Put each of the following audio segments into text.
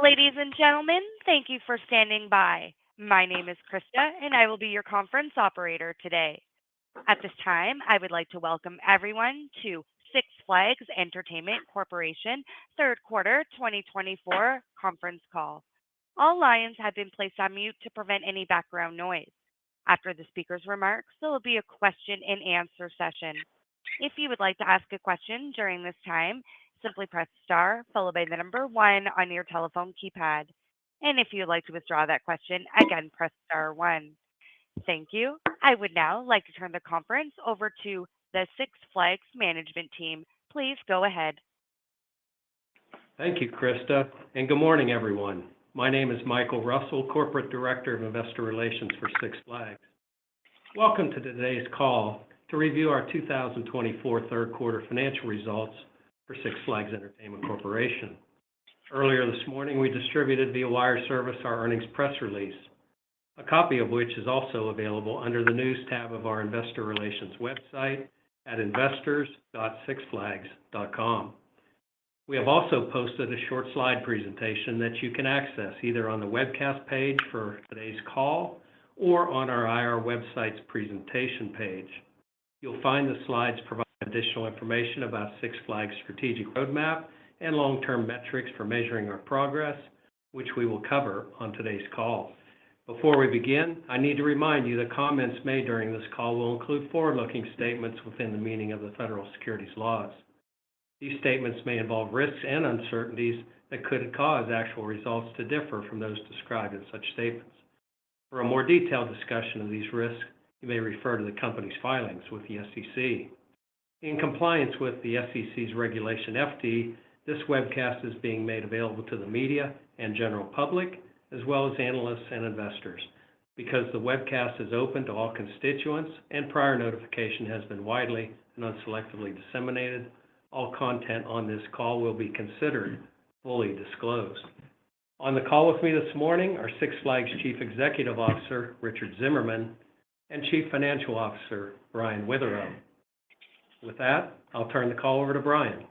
Ladies and gentlemen, thank you for standing by. My name is Krista, and I will be your conference operator today. At this time, I would like to welcome everyone to Six Flags Entertainment Corporation third quarter 2024 conference call. All lines have been placed on mute to prevent any background noise. After the speaker's remarks, there will be a question and answer session. If you would like to ask a question during this time, simply press star followed by the number one on your telephone keypad. And if you'd like to withdraw that question, again, press star one. Thank you. I would now like to turn the conference over to the Six Flags management team. Please go ahead. Thank you, Krista, and good morning, everyone. My name is Michael Russell, Corporate Director of Investor Relations for Six Flags. Welcome to today's call to review our 2024 third quarter financial results for Six Flags Entertainment Corporation. Earlier this morning, we distributed via wire service our earnings press release, a copy of which is also available under the News tab of our Investor Relations website at investors.sixflags.com. We have also posted a short slide presentation that you can access either on the webcast page for today's call or on our IR website's presentation page. You'll find the slides provide additional information about Six Flags' strategic roadmap and long-term metrics for measuring our progress, which we will cover on today's call. Before we begin, I need to remind you that comments made during this call will include forward-looking statements within the meaning of the federal securities laws. These statements may involve risks and uncertainties that could cause actual results to differ from those described in such statements. For a more detailed discussion of these risks, you may refer to the company's filings with the SEC. In compliance with the SEC's Regulation FD, this webcast is being made available to the media and general public, as well as analysts and investors. Because the webcast is open to all constituents and prior notification has been widely and unselectively disseminated, all content on this call will be considered fully disclosed. On the call with me this morning are Six Flags Chief Executive Officer Richard Zimmerman and Chief Financial Officer Brian Witherow. With that, I'll turn the call over to Brian.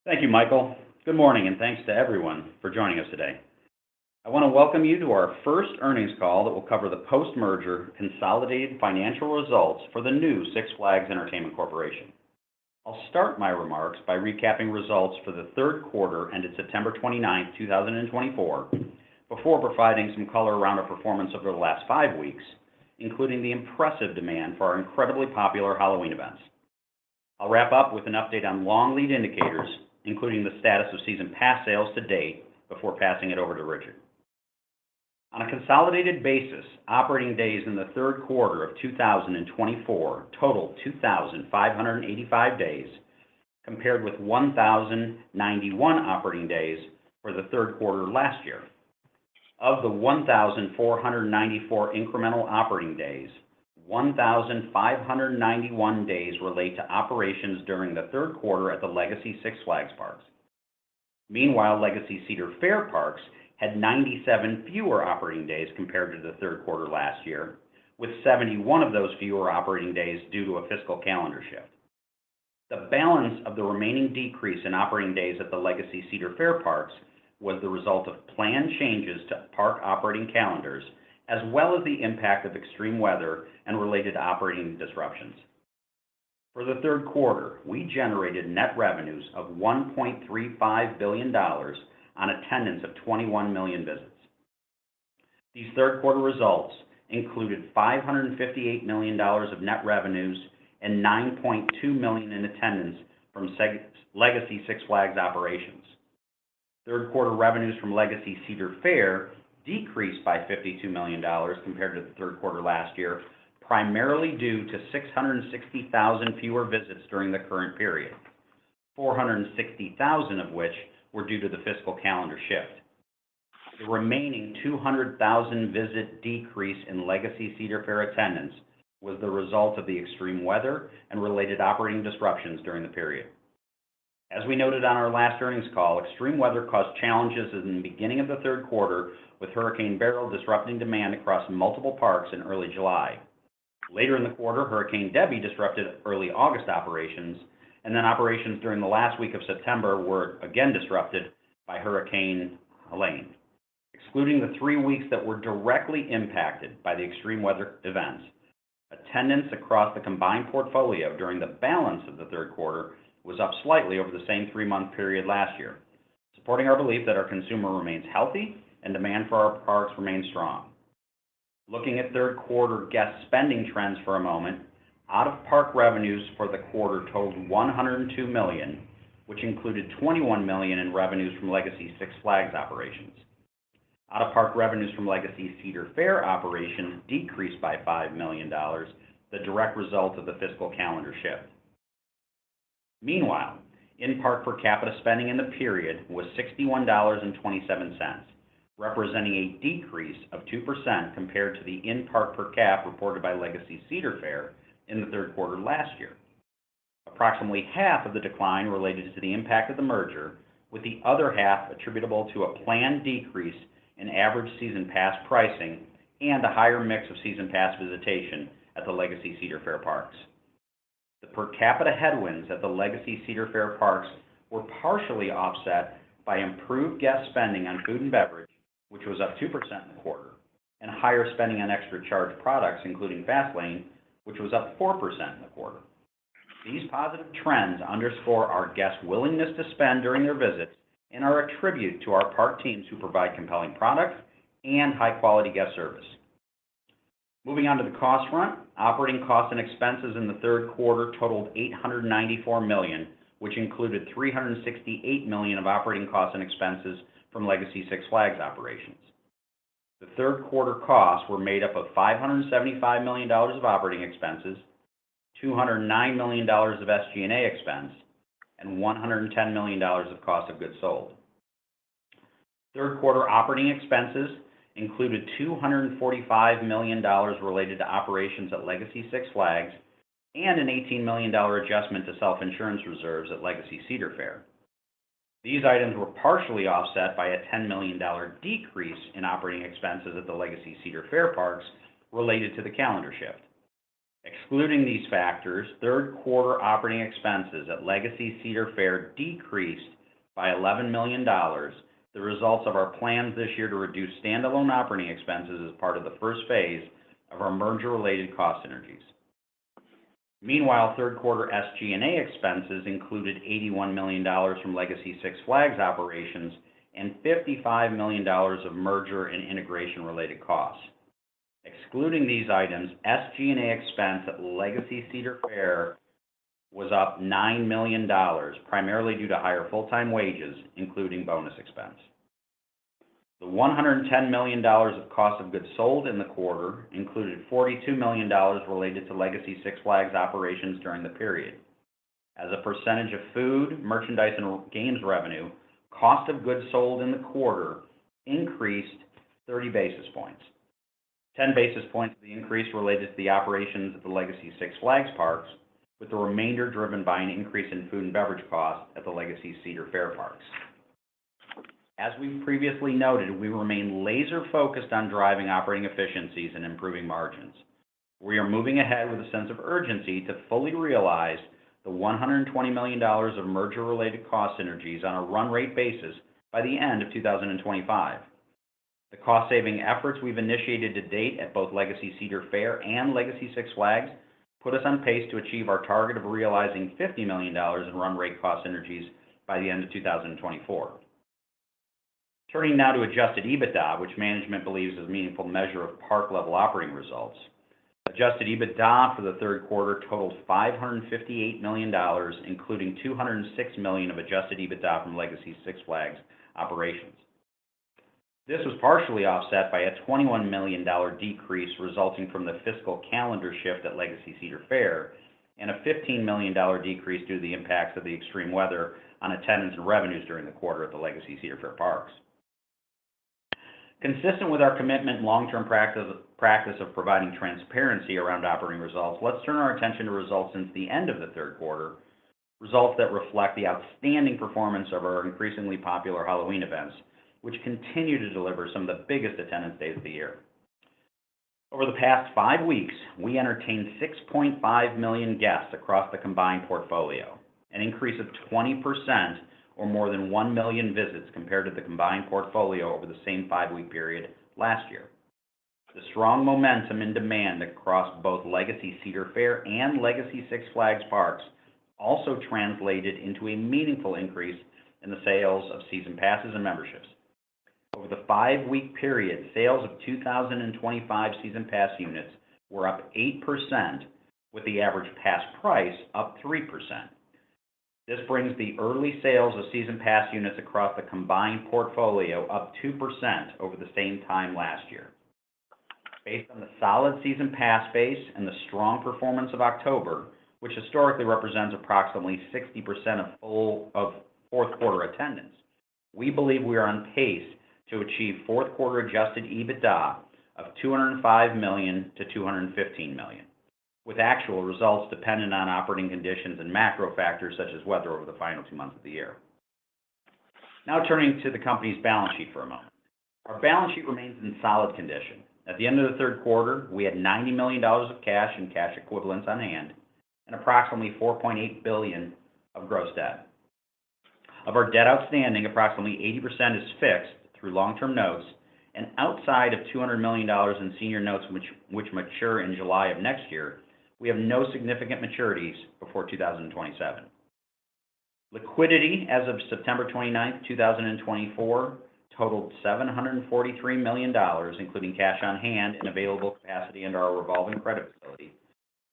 Thank you, Michael. Good morning, and thanks to everyone for joining us today. I want to welcome you to our first earnings call that will cover the post-merger consolidated financial results for the new Six Flags Entertainment Corporation. I'll start my remarks by recapping results for the third quarter ended September 29, 2024, before providing some color around our performance over the last 5 weeks, including the impressive demand for our incredibly popular Halloween events. I'll wrap up with an update on long lead indicators, including the status of season pass sales to date, before passing it over to Richard. On a consolidated basis, operating days in the third quarter of 2024 totaled 2,585 days, compared with 1,091 operating days for the third quarter last year. Of the 1,494 incremental operating days, 1,591 days relate to operations during the third quarter at the Legacy Six Flags parks. Meanwhile, Legacy Cedar Fair parks had 97 fewer operating days compared to the third quarter last year, with 71 of those fewer operating days due to a fiscal calendar shift. The balance of the remaining decrease in operating days at the Legacy Cedar Fair parks was the result of planned changes to park operating calendars, as well as the impact of extreme weather and related operating disruptions. For the third quarter, we generated net revenues of $1.35 billion on attendance of 21 million visits. These third quarter results included $558 million of net revenues and 9.2 million in attendance from Legacy Six Flags operations. Third quarter revenues from Legacy Cedar Fair decreased by $52 million compared to the third quarter last year, primarily due to 660,000 fewer visits during the current period, 460,000 of which were due to the fiscal calendar shift. The remaining 200,000 visit decrease in Legacy Cedar Fair attendance was the result of the extreme weather and related operating disruptions during the period. As we noted on our last earnings call, extreme weather caused challenges in the beginning of the third quarter, with Hurricane Beryl disrupting demand across multiple parks in early July. Later in the quarter, Hurricane Debby disrupted early August operations, and then operations during the last week of September were again disrupted by Hurricane Helene. Excluding the 3 weeks that were directly impacted by the extreme weather events, attendance across the combined portfolio during the balance of the third quarter was up slightly over the same 3-month period last year, supporting our belief that our consumer remains healthy and demand for our parks remains strong. Looking at third quarter guest spending trends for a moment, out-of-park revenues for the quarter totaled $102 million, which included $21 million in revenues from Legacy Six Flags operations. Out-of-park revenues from Legacy Cedar Fair operations decreased by $5 million, the direct result of the fiscal calendar shift. Meanwhile, in-park per capita spending in the period was $61.27, representing a decrease of 2% compared to the in-park per cap reported by Legacy Cedar Fair in the third quarter last year. Approximately half of the decline related to the impact of the merger, with the other half attributable to a planned decrease in average season pass pricing and a higher mix of season pass visitation at the Legacy Cedar Fair parks. The per capita headwinds at the Legacy Cedar Fair parks were partially offset by improved guest spending on food and beverage, which was up 2% in the quarter, and higher spending on extra charge products, including Fastlane, which was up 4% in the quarter. These positive trends underscore our guests' willingness to spend during their visits and are a tribute to our park teams who provide compelling products and high-quality guest service. Moving on to the cost front, operating costs and expenses in the third quarter totaled $894 million, which included $368 million of operating costs and expenses from Legacy Six Flags operations. The third quarter costs were made up of $575 million of operating expenses, $209 million of SG&A expense, and $110 million of cost of goods sold. Third quarter operating expenses included $245 million related to operations at Legacy Six Flags and an $18 million adjustment to self-insurance reserves at Legacy Cedar Fair. These items were partially offset by a $10 million decrease in operating expenses at the Legacy Cedar Fair parks related to the calendar shift. Excluding these factors, third quarter operating expenses at Legacy Cedar Fair decreased by $11 million, the results of our plans this year to reduce standalone operating expenses as part of the first phase of our merger-related cost synergies. Meanwhile, third quarter SG&A expenses included $81 million from Legacy Six Flags operations and $55 million of merger and integration-related costs. Excluding these items, SG&A expense at Legacy Cedar Fair was up $9 million, primarily due to higher full-time wages, including bonus expense. The $110 million of cost of goods sold in the quarter included $42 million related to Legacy Six Flags operations during the period. As a percentage of food, merchandise, and games revenue, cost of goods sold in the quarter increased 30 basis points. 10 basis points of the increase related to the operations of the Legacy Six Flags parks, with the remainder driven by an increase in food and beverage costs at the Legacy Cedar Fair parks. As we've previously noted, we remain laser-focused on driving operating efficiencies and improving margins. We are moving ahead with a sense of urgency to fully realize the $120 million of merger-related cost synergies on a run-rate basis by the end of 2025. The cost-saving efforts we've initiated to date at both Legacy Cedar Fair and Legacy Six Flags put us on pace to achieve our target of realizing $50 million in run-rate cost synergies by the end of 2024. Turning now to Adjusted EBITDA, which management believes is a meaningful measure of park-level operating results. Adjusted EBITDA for the third quarter totaled $558 million, including $206 million of Adjusted EBITDA from Legacy Six Flags operations. This was partially offset by a $21 million decrease resulting from the fiscal calendar shift at Legacy Cedar Fair and a $15 million decrease due to the impacts of the extreme weather on attendance and revenues during the quarter at the Legacy Cedar Fair parks. Consistent with our commitment and long-term practice of providing transparency around operating results, let's turn our attention to results since the end of the third quarter, results that reflect the outstanding performance of our increasingly popular Halloween events, which continue to deliver some of the biggest attendance days of the year. Over the past 5 weeks, we entertained 6.5 million guests across the combined portfolio, an increase of 20% or more than 1 million visits compared to the combined portfolio over the same 5-week period last year. The strong momentum and demand across both Legacy Cedar Fair and Legacy Six Flags Parks also translated into a meaningful increase in the sales of season passes and memberships. Over the 5-week period, sales of 2025 season pass units were up 8%, with the average pass price up 3%. This brings the early sales of season pass units across the combined portfolio up 2% over the same time last year. Based on the solid season pass base and the strong performance of October, which historically represents approximately 60% of fourth quarter attendance, we believe we are on pace to achieve fourth quarter adjusted EBITDA of $205 million to $215 million, with actual results dependent on operating conditions and macro factors such as weather over the final 2 months of the year. Now turning to the company's balance sheet for a moment. Our balance sheet remains in solid condition. At the end of the third quarter, we had $90 million of cash and cash equivalents on hand and approximately $4.8 billion of gross debt. Of our debt outstanding, approximately 80% is fixed through long-term notes, and outside of $200 million in senior notes which mature in July of next year, we have no significant maturities before 2027. Liquidity as of September 29, 2024, totaled $743 million, including cash on hand and available capacity under our revolving credit facility,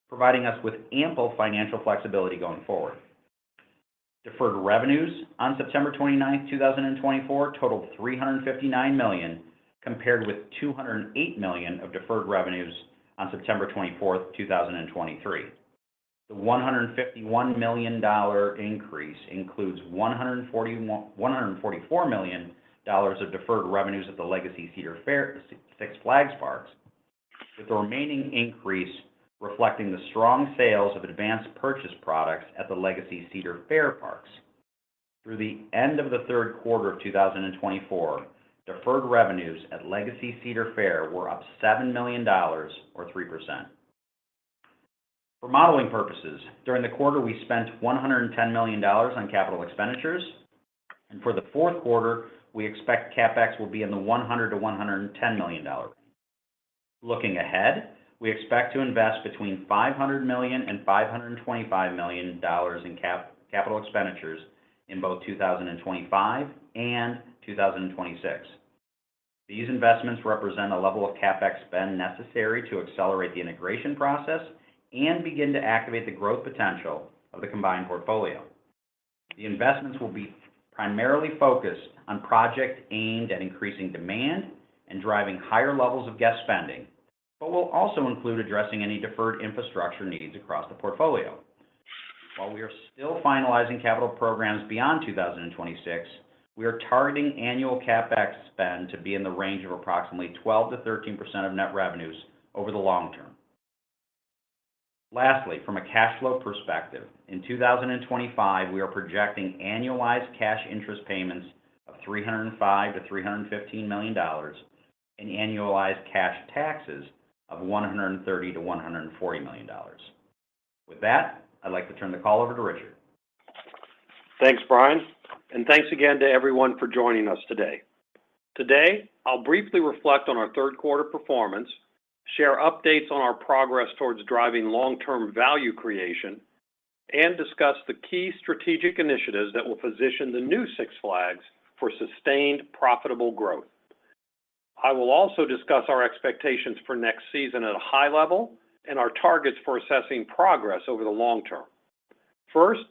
providing us with ample financial flexibility going forward. Deferred revenues on September 29, 2024, totaled $359 million, compared with $208 million of deferred revenues on September 24, 2023. The $151 million increase includes $144 million of deferred revenues at the Legacy Cedar Fair Six Flags Parks, with the remaining increase reflecting the strong sales of advanced purchase products at the Legacy Cedar Fair Parks. Through the end of the third quarter of 2024, deferred revenues at Legacy Cedar Fair were up $7 million, or 3%. For modeling purposes, during the quarter we spent $110 million on capital expenditures, and for the fourth quarter we expect CapEx will be in the $100 to $110 million range. Looking ahead, we expect to invest between $500 million and $525 million in capital expenditures in both 2025 and 2026. These investments represent a level of CapEx spend necessary to accelerate the integration process and begin to activate the growth potential of the combined portfolio. The investments will be primarily focused on projects aimed at increasing demand and driving higher levels of guest spending, but will also include addressing any deferred infrastructure needs across the portfolio. While we are still finalizing capital programs beyond 2026, we are targeting annual CapEx spend to be in the range of approximately 12 to 13% of net revenues over the long term. Lastly, from a cash flow perspective, in 2025, we are projecting annualized cash interest payments of $305 to $315 million and annualized cash taxes of $130 to $140 million. With that, I'd like to turn the call over to Richard. Thanks, Brian, and thanks again to everyone for joining us today. Today, I'll briefly reflect on our third quarter performance, share updates on our progress towards driving long-term value creation, and discuss the key strategic initiatives that will position the new Six Flags for sustained profitable growth. I will also discuss our expectations for next season at a high level and our targets for assessing progress over the long term. First,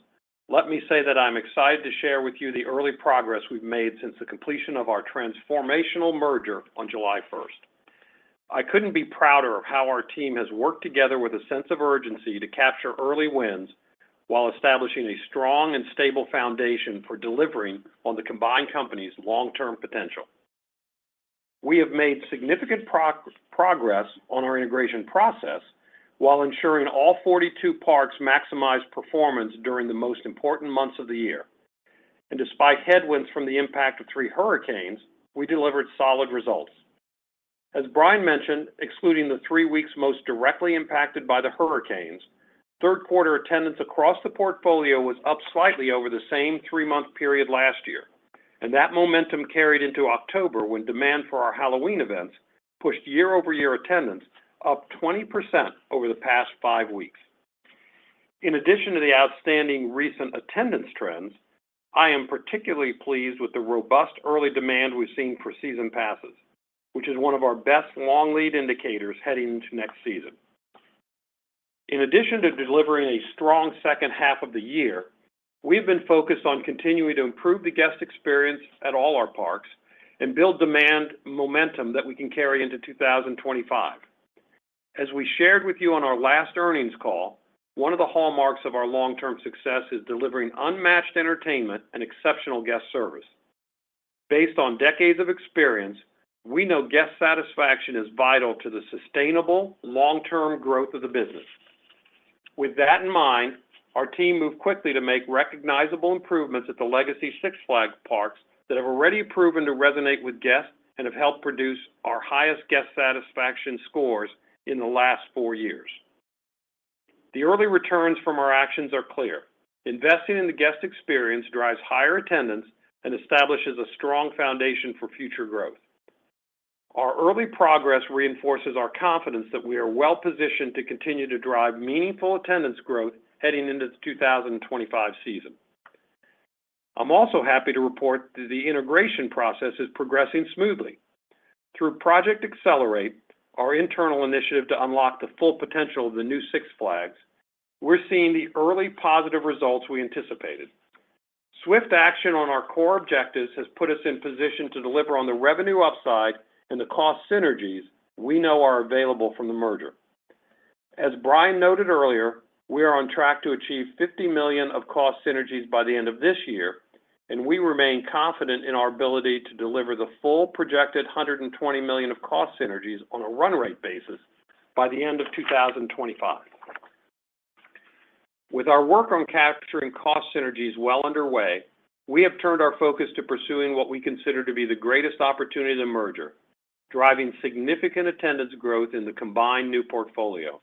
let me say that I'm excited to share with you the early progress we've made since the completion of our transformational merger on July 1st. I couldn't be prouder of how our team has worked together with a sense of urgency to capture early wins while establishing a strong and stable foundation for delivering on the combined company's long-term potential. We have made significant progress on our integration process while ensuring all 42 parks maximize performance during the most important months of the year. And despite headwinds from the impact of 3 hurricanes, we delivered solid results. As Brian mentioned, excluding the 3 weeks most directly impacted by the hurricanes, third quarter attendance across the portfolio was up slightly over the same 3-month period last year, and that momentum carried into October when demand for our Halloween events pushed year-over-year attendance up 20% over the past 5 weeks. In addition to the outstanding recent attendance trends, I am particularly pleased with the robust early demand we've seen for season passes, which is one of our best long lead indicators heading into next season. In addition to delivering a strong second half of the year, we've been focused on continuing to improve the guest experience at all our parks and build demand momentum that we can carry into 2025. As we shared with you on our last earnings call, one of the hallmarks of our long-term success is delivering unmatched entertainment and exceptional guest service. Based on decades of experience, we know guest satisfaction is vital to the sustainable, long-term growth of the business. With that in mind, our team moved quickly to make recognizable improvements at the Legacy Six Flags parks that have already proven to resonate with guests and have helped produce our highest guest satisfaction scores in the last 4 years. The early returns from our actions are clear. Investing in the guest experience drives higher attendance and establishes a strong foundation for future growth. Our early progress reinforces our confidence that we are well positioned to continue to drive meaningful attendance growth heading into the 2025 season. I'm also happy to report that the integration process is progressing smoothly. Through Project Accelerate, our internal initiative to unlock the full potential of the new Six Flags, we're seeing the early positive results we anticipated. Swift action on our core objectives has put us in position to deliver on the revenue upside and the cost synergies we know are available from the merger. As Brian noted earlier, we are on track to achieve $50 million of cost synergies by the end of this year, and we remain confident in our ability to deliver the full projected $120 million of cost synergies on a run rate basis by the end of 2025. With our work on capturing cost synergies well underway, we have turned our focus to pursuing what we consider to be the greatest opportunity of the merger, driving significant attendance growth in the combined new portfolio.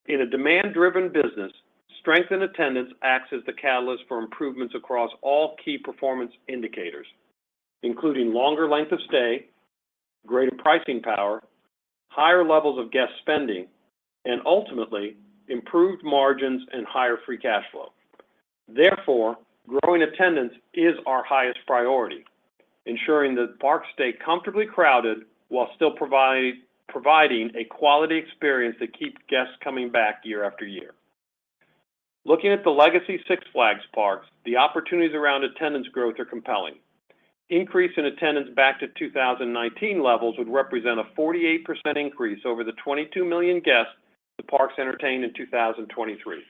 In a demand-driven business, strength in attendance acts as the catalyst for improvements across all key performance indicators, including longer length of stay, greater pricing power, higher levels of guest spending, and ultimately, improved margins and higher free cash flow. Therefore, growing attendance is our highest priority, ensuring that parks stay comfortably crowded while still providing a quality experience that keeps guests coming back year after year. Looking at the Legacy Six Flags parks, the opportunities around attendance growth are compelling. Increase in attendance back to 2019 levels would represent a 48% increase over the 22 million guests the parks entertained in 2023.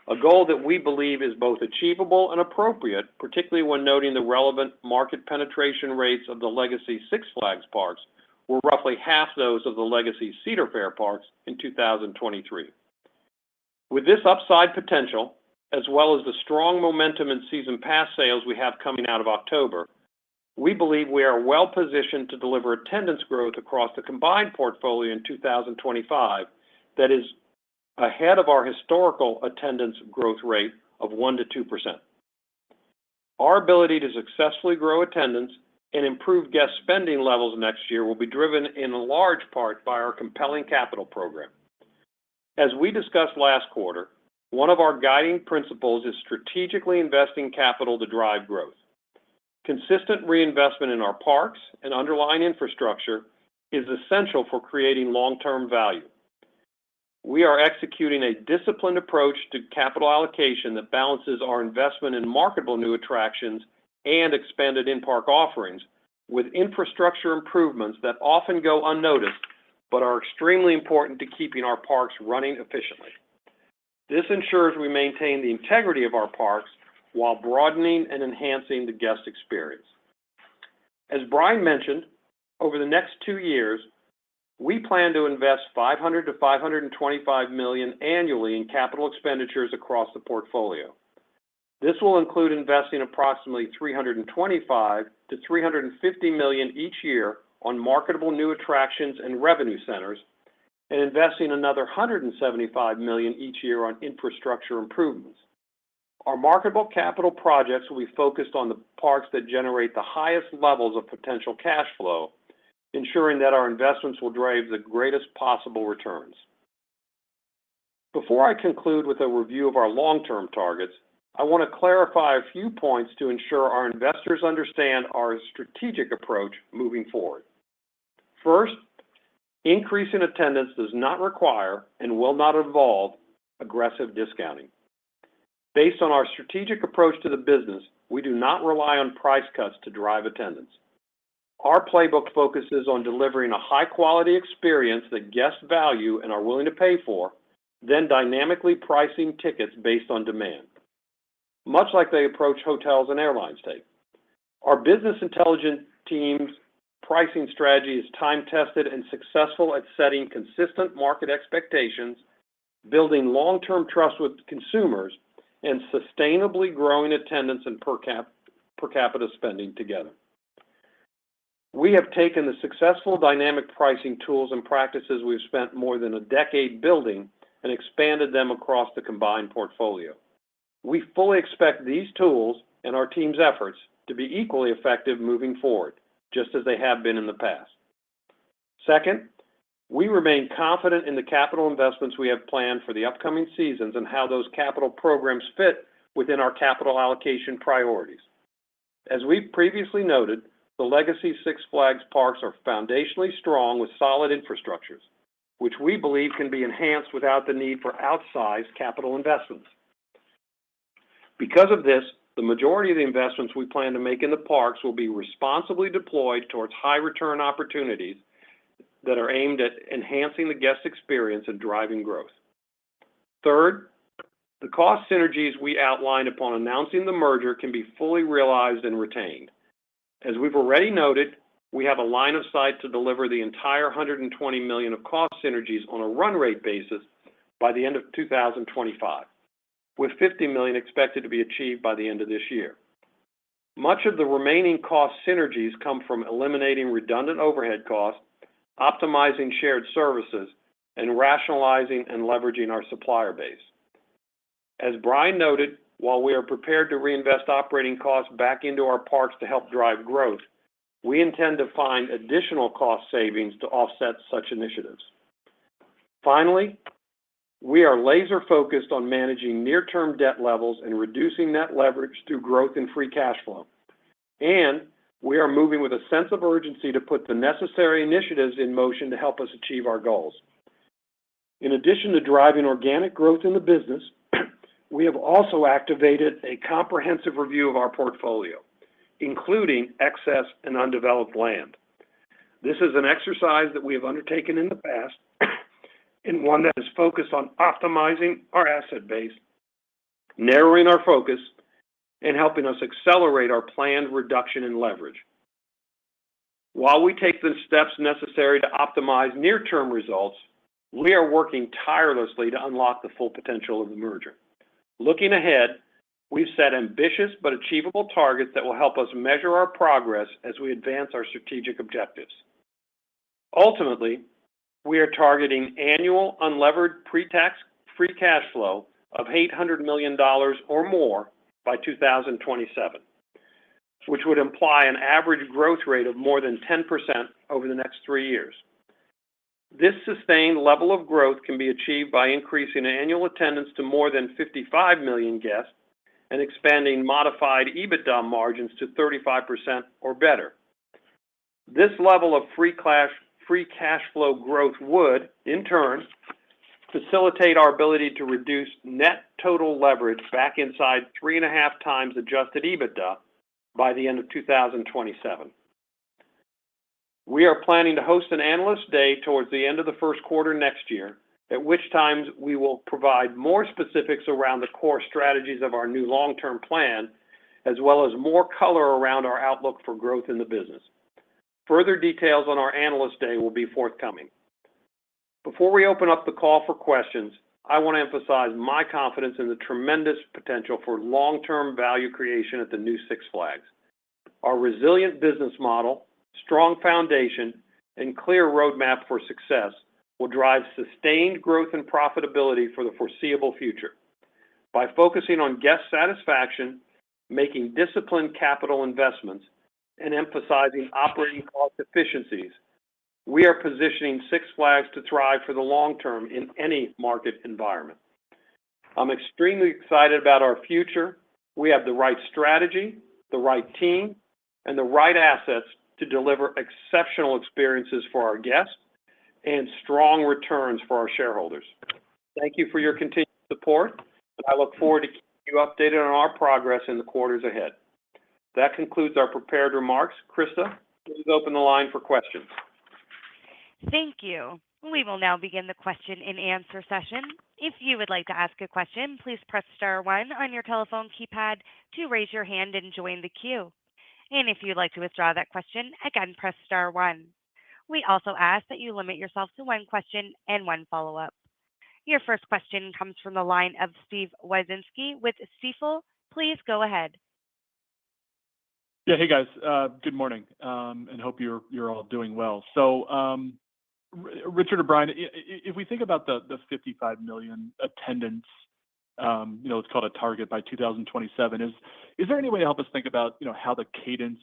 A goal that we believe is both achievable and appropriate, particularly when noting the relevant market penetration rates of the Legacy Six Flags parks were roughly half those of the Legacy Cedar Fair parks in 2023. With this upside potential, as well as the strong momentum in season pass sales we have coming out of October, we believe we are well positioned to deliver attendance growth across the combined portfolio in 2025 that is ahead of our historical attendance growth rate of 1% to 2%. Our ability to successfully grow attendance and improve guest spending levels next year will be driven in large part by our compelling capital program. As we discussed last quarter, one of our guiding principles is strategically investing capital to drive growth. Consistent reinvestment in our parks and underlying infrastructure is essential for creating long-term value. We are executing a disciplined approach to capital allocation that balances our investment in marketable new attractions and expanded in-park offerings with infrastructure improvements that often go unnoticed but are extremely important to keeping our parks running efficiently. This ensures we maintain the integrity of our parks while broadening and enhancing the guest experience. As Brian mentioned, over the next 2 years, we plan to invest $500 to $525 million annually in capital expenditures across the portfolio. This will include investing approximately $325 to $350 million each year on marketable new attractions and revenue centers, and investing another $175 million each year on infrastructure improvements. Our marketable capital projects will be focused on the parks that generate the highest levels of potential cash flow, ensuring that our investments will drive the greatest possible returns. Before I conclude with a review of our long-term targets, I want to clarify a few points to ensure our investors understand our strategic approach moving forward. First, increase in attendance does not require and will not involve aggressive discounting. Based on our strategic approach to the business, we do not rely on price cuts to drive attendance. Our playbook focuses on delivering a high-quality experience that guests value and are willing to pay for, then dynamically pricing tickets based on demand, much like they approach hotels and airlines take. Our business intelligence team's pricing strategy is time-tested and successful at setting consistent market expectations, building long-term trust with consumers, and sustainably growing attendance and per capita spending together. We have taken the successful dynamic pricing tools and practices we've spent more than a decade building and expanded them across the combined portfolio. We fully expect these tools and our team's efforts to be equally effective moving forward, just as they have been in the past. Second, we remain confident in the capital investments we have planned for the upcoming seasons and how those capital programs fit within our capital allocation priorities. As we've previously noted, the legacy Six Flags parks are foundationally strong with solid infrastructures, which we believe can be enhanced without the need for outsized capital investments. Because of this, the majority of the investments we plan to make in the parks will be responsibly deployed towards high return opportunities that are aimed at enhancing the guest experience and driving growth. Third, the cost synergies we outlined upon announcing the merger can be fully realized and retained. As we've already noted, we have a line of sight to deliver the entire $120 million of cost synergies on a run rate basis by the end of 2025, with $50 million expected to be achieved by the end of this year. Much of the remaining cost synergies come from eliminating redundant overhead costs, optimizing shared services, and rationalizing and leveraging our supplier base. As Brian noted, while we are prepared to reinvest operating costs back into our parks to help drive growth, we intend to find additional cost savings to offset such initiatives. Finally, we are laser focused on managing near-term debt levels and reducing net leverage through growth in free cash flow. And we are moving with a sense of urgency to put the necessary initiatives in motion to help us achieve our goals. In addition to driving organic growth in the business, we have also activated a comprehensive review of our portfolio, including excess and undeveloped land. This is an exercise that we have undertaken in the past and one that is focused on optimizing our asset base, narrowing our focus, and helping us accelerate our planned reduction in leverage. While we take the steps necessary to optimize near-term results, we are working tirelessly to unlock the full potential of the merger. Looking ahead, we've set ambitious but achievable targets that will help us measure our progress as we advance our strategic objectives. Ultimately, we are targeting annual unlevered pre-tax free cash flow of $800 million or more by 2027, which would imply an average growth rate of more than 10% over the next 3 years. This sustained level of growth can be achieved by increasing annual attendance to more than 55 million guests and expanding modified EBITDA margins to 35% or better. This level of free cash flow growth would, in turn, facilitate our ability to reduce net total leverage back inside 3.5 times adjusted EBITDA by the end of 2027. We are planning to host an Analyst Day towards the end of the first quarter next year, at which time we will provide more specifics around the core strategies of our new long-term plan, as well as more color around our outlook for growth in the business. Further details on our Analyst Day will be forthcoming. Before we open up the call for questions, I want to emphasize my confidence in the tremendous potential for long-term value creation at the new Six Flags. Our resilient business model, strong foundation, and clear roadmap for success will drive sustained growth and profitability for the foreseeable future. By focusing on guest satisfaction, making disciplined capital investments, and emphasizing operating cost efficiencies, we are positioning Six Flags to thrive for the long term in any market environment. I'm extremely excited about our future. We have the right strategy, the right team, and the right assets to deliver exceptional experiences for our guests and strong returns for our shareholders. Thank you for your continued support, and I look forward to keeping you updated on our progress in the quarters ahead. That concludes our prepared remarks. Krista, please open the line for questions. Thank you. We will now begin the question and answer session. If you would like to ask a question, please press star one on your telephone keypad to raise your hand and join the queue. And if you'd like to withdraw that question, again, press star one. We also ask that you limit yourself to one question and one follow-up. Your first question comes from the line of Steve Wieczynski with Stifel. Please go ahead. Yeah, hey guys, good morning, and hope you're all doing well. So, Richard or Brian, if we think about the 55 million attendance, let's call it a target by 2027, is there any way to help us think about how the cadence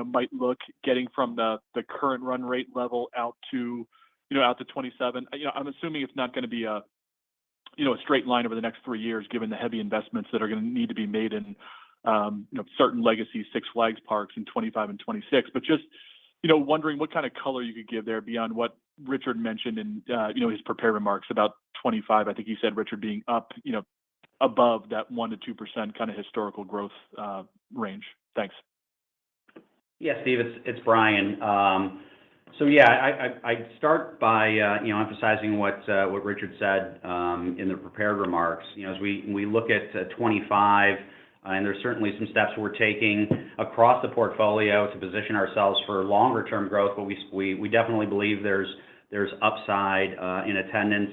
might look getting from the current run rate level out to 27? I'm assuming it's not going to be a straight line over the next 3 years, given the heavy investments that are going to need to be made in certain legacy Six Flags parks in 25 and 26. But just wondering what kind of color you could give there beyond what Richard mentioned in his prepared remarks about 25. I think he said, Richard, being up above that 1% to 2% kind of historical growth range. Thanks. Yeah, Steve, it's Brian. So yeah, I'd start by emphasizing what Richard said in the prepared remarks. As we look at 25, and there's certainly some steps we're taking across the portfolio to position ourselves for longer term growth, but we definitely believe there's upside in attendance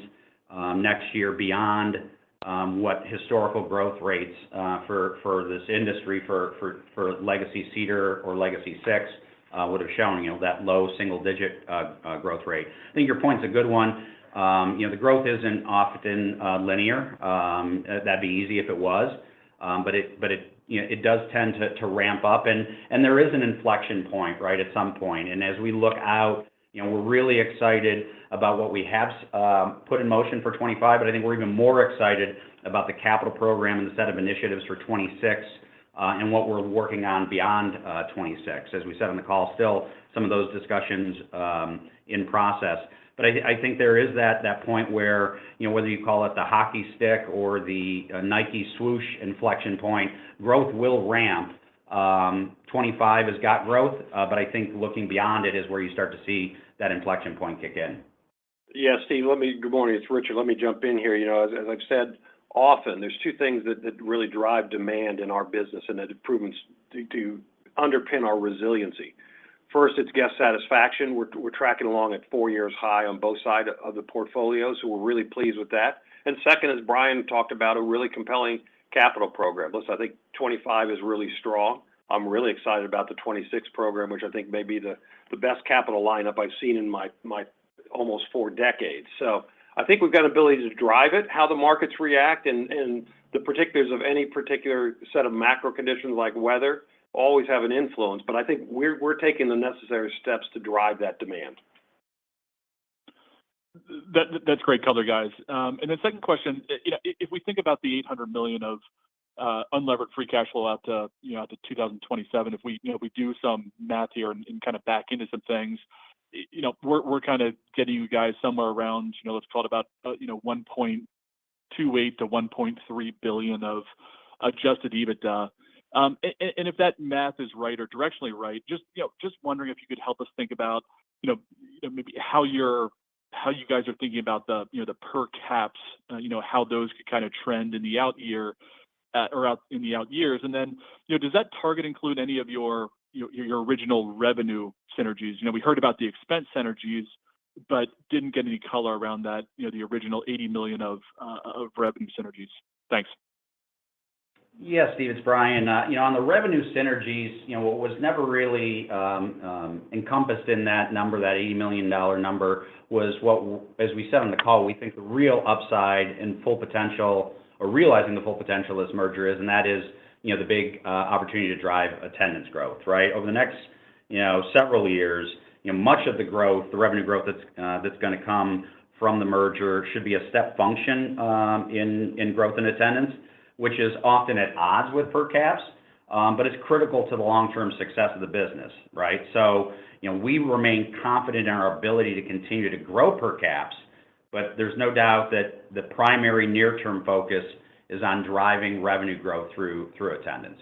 next year beyond what historical growth rates for this industry for Legacy Cedar or Legacy Six would have shown, that low single-digit growth rate. I think your point's a good one. The growth isn't often linear. That'd be easy if it was, but it does tend to ramp up, and there is an inflection point, right, at some point. And as we look out, we're really excited about what we have put in motion for 25, but I think we're even more excited about the capital program and the set of initiatives for 26. And what we're working on beyond 26. As we said on the call, still some of those discussions in process. But I think there is that point where, whether you call it the hockey stick or the Nike swoosh inflection point, growth will ramp. 25 has got growth, but I think looking beyond it is where you start to see that inflection point kick in. Yeah, Steve, good morning, it's Richard. Let me jump in here. As I've said often, there's two things that really drive demand in our business and that improvements to underpin our resiliency. First, it's guest satisfaction. We're tracking along at 4 years high on both sides of the portfolio, so we're really pleased with that. And second, as Brian talked about, a really compelling capital program. Listen, I think 25 is really strong. I'm really excited about the 26 program, which I think may be the best capital lineup I've seen in my almost 4 decades. So I think we've got an ability to drive it. How the markets react and the particulars of any particular set of macro conditions like weather always have an influence, but I think we're taking the necessary steps to drive that demand. That's great color, guys. And then second question, if we think about the $800 million of unlevered free cash flow out to 2027, if we do some math here and kind of back into some things, we're kind of getting you guys somewhere around, let's call it about 1.28 to 1.3 billion of adjusted EBITDA. And if that math is right or directionally right, just wondering if you could help us think about, maybe how you guys are thinking about the per caps, how those could kind of trend in the out years, and then does that target include any of your original revenue synergies? We heard about the expense synergies, but didn't get any color around that, the original 80 million of revenue synergies. Thanks. Yes, Steve, it's Brian. On the revenue synergies, what was never really encompassed in that number, that $80 million number, was as we said on the call, we think the real upside and full potential, or realizing the full potential of this merger is, and that is, the big opportunity to drive attendance growth, right? Over the next, several years, much of the growth, the revenue growth that's going to come from the merger should be a step function in growth and attendance, which is often at odds with per caps, but it's critical to the long-term success of the business, right? So, we remain confident in our ability to continue to grow per caps, but there's no doubt that the primary near-term focus is on driving revenue growth through attendance.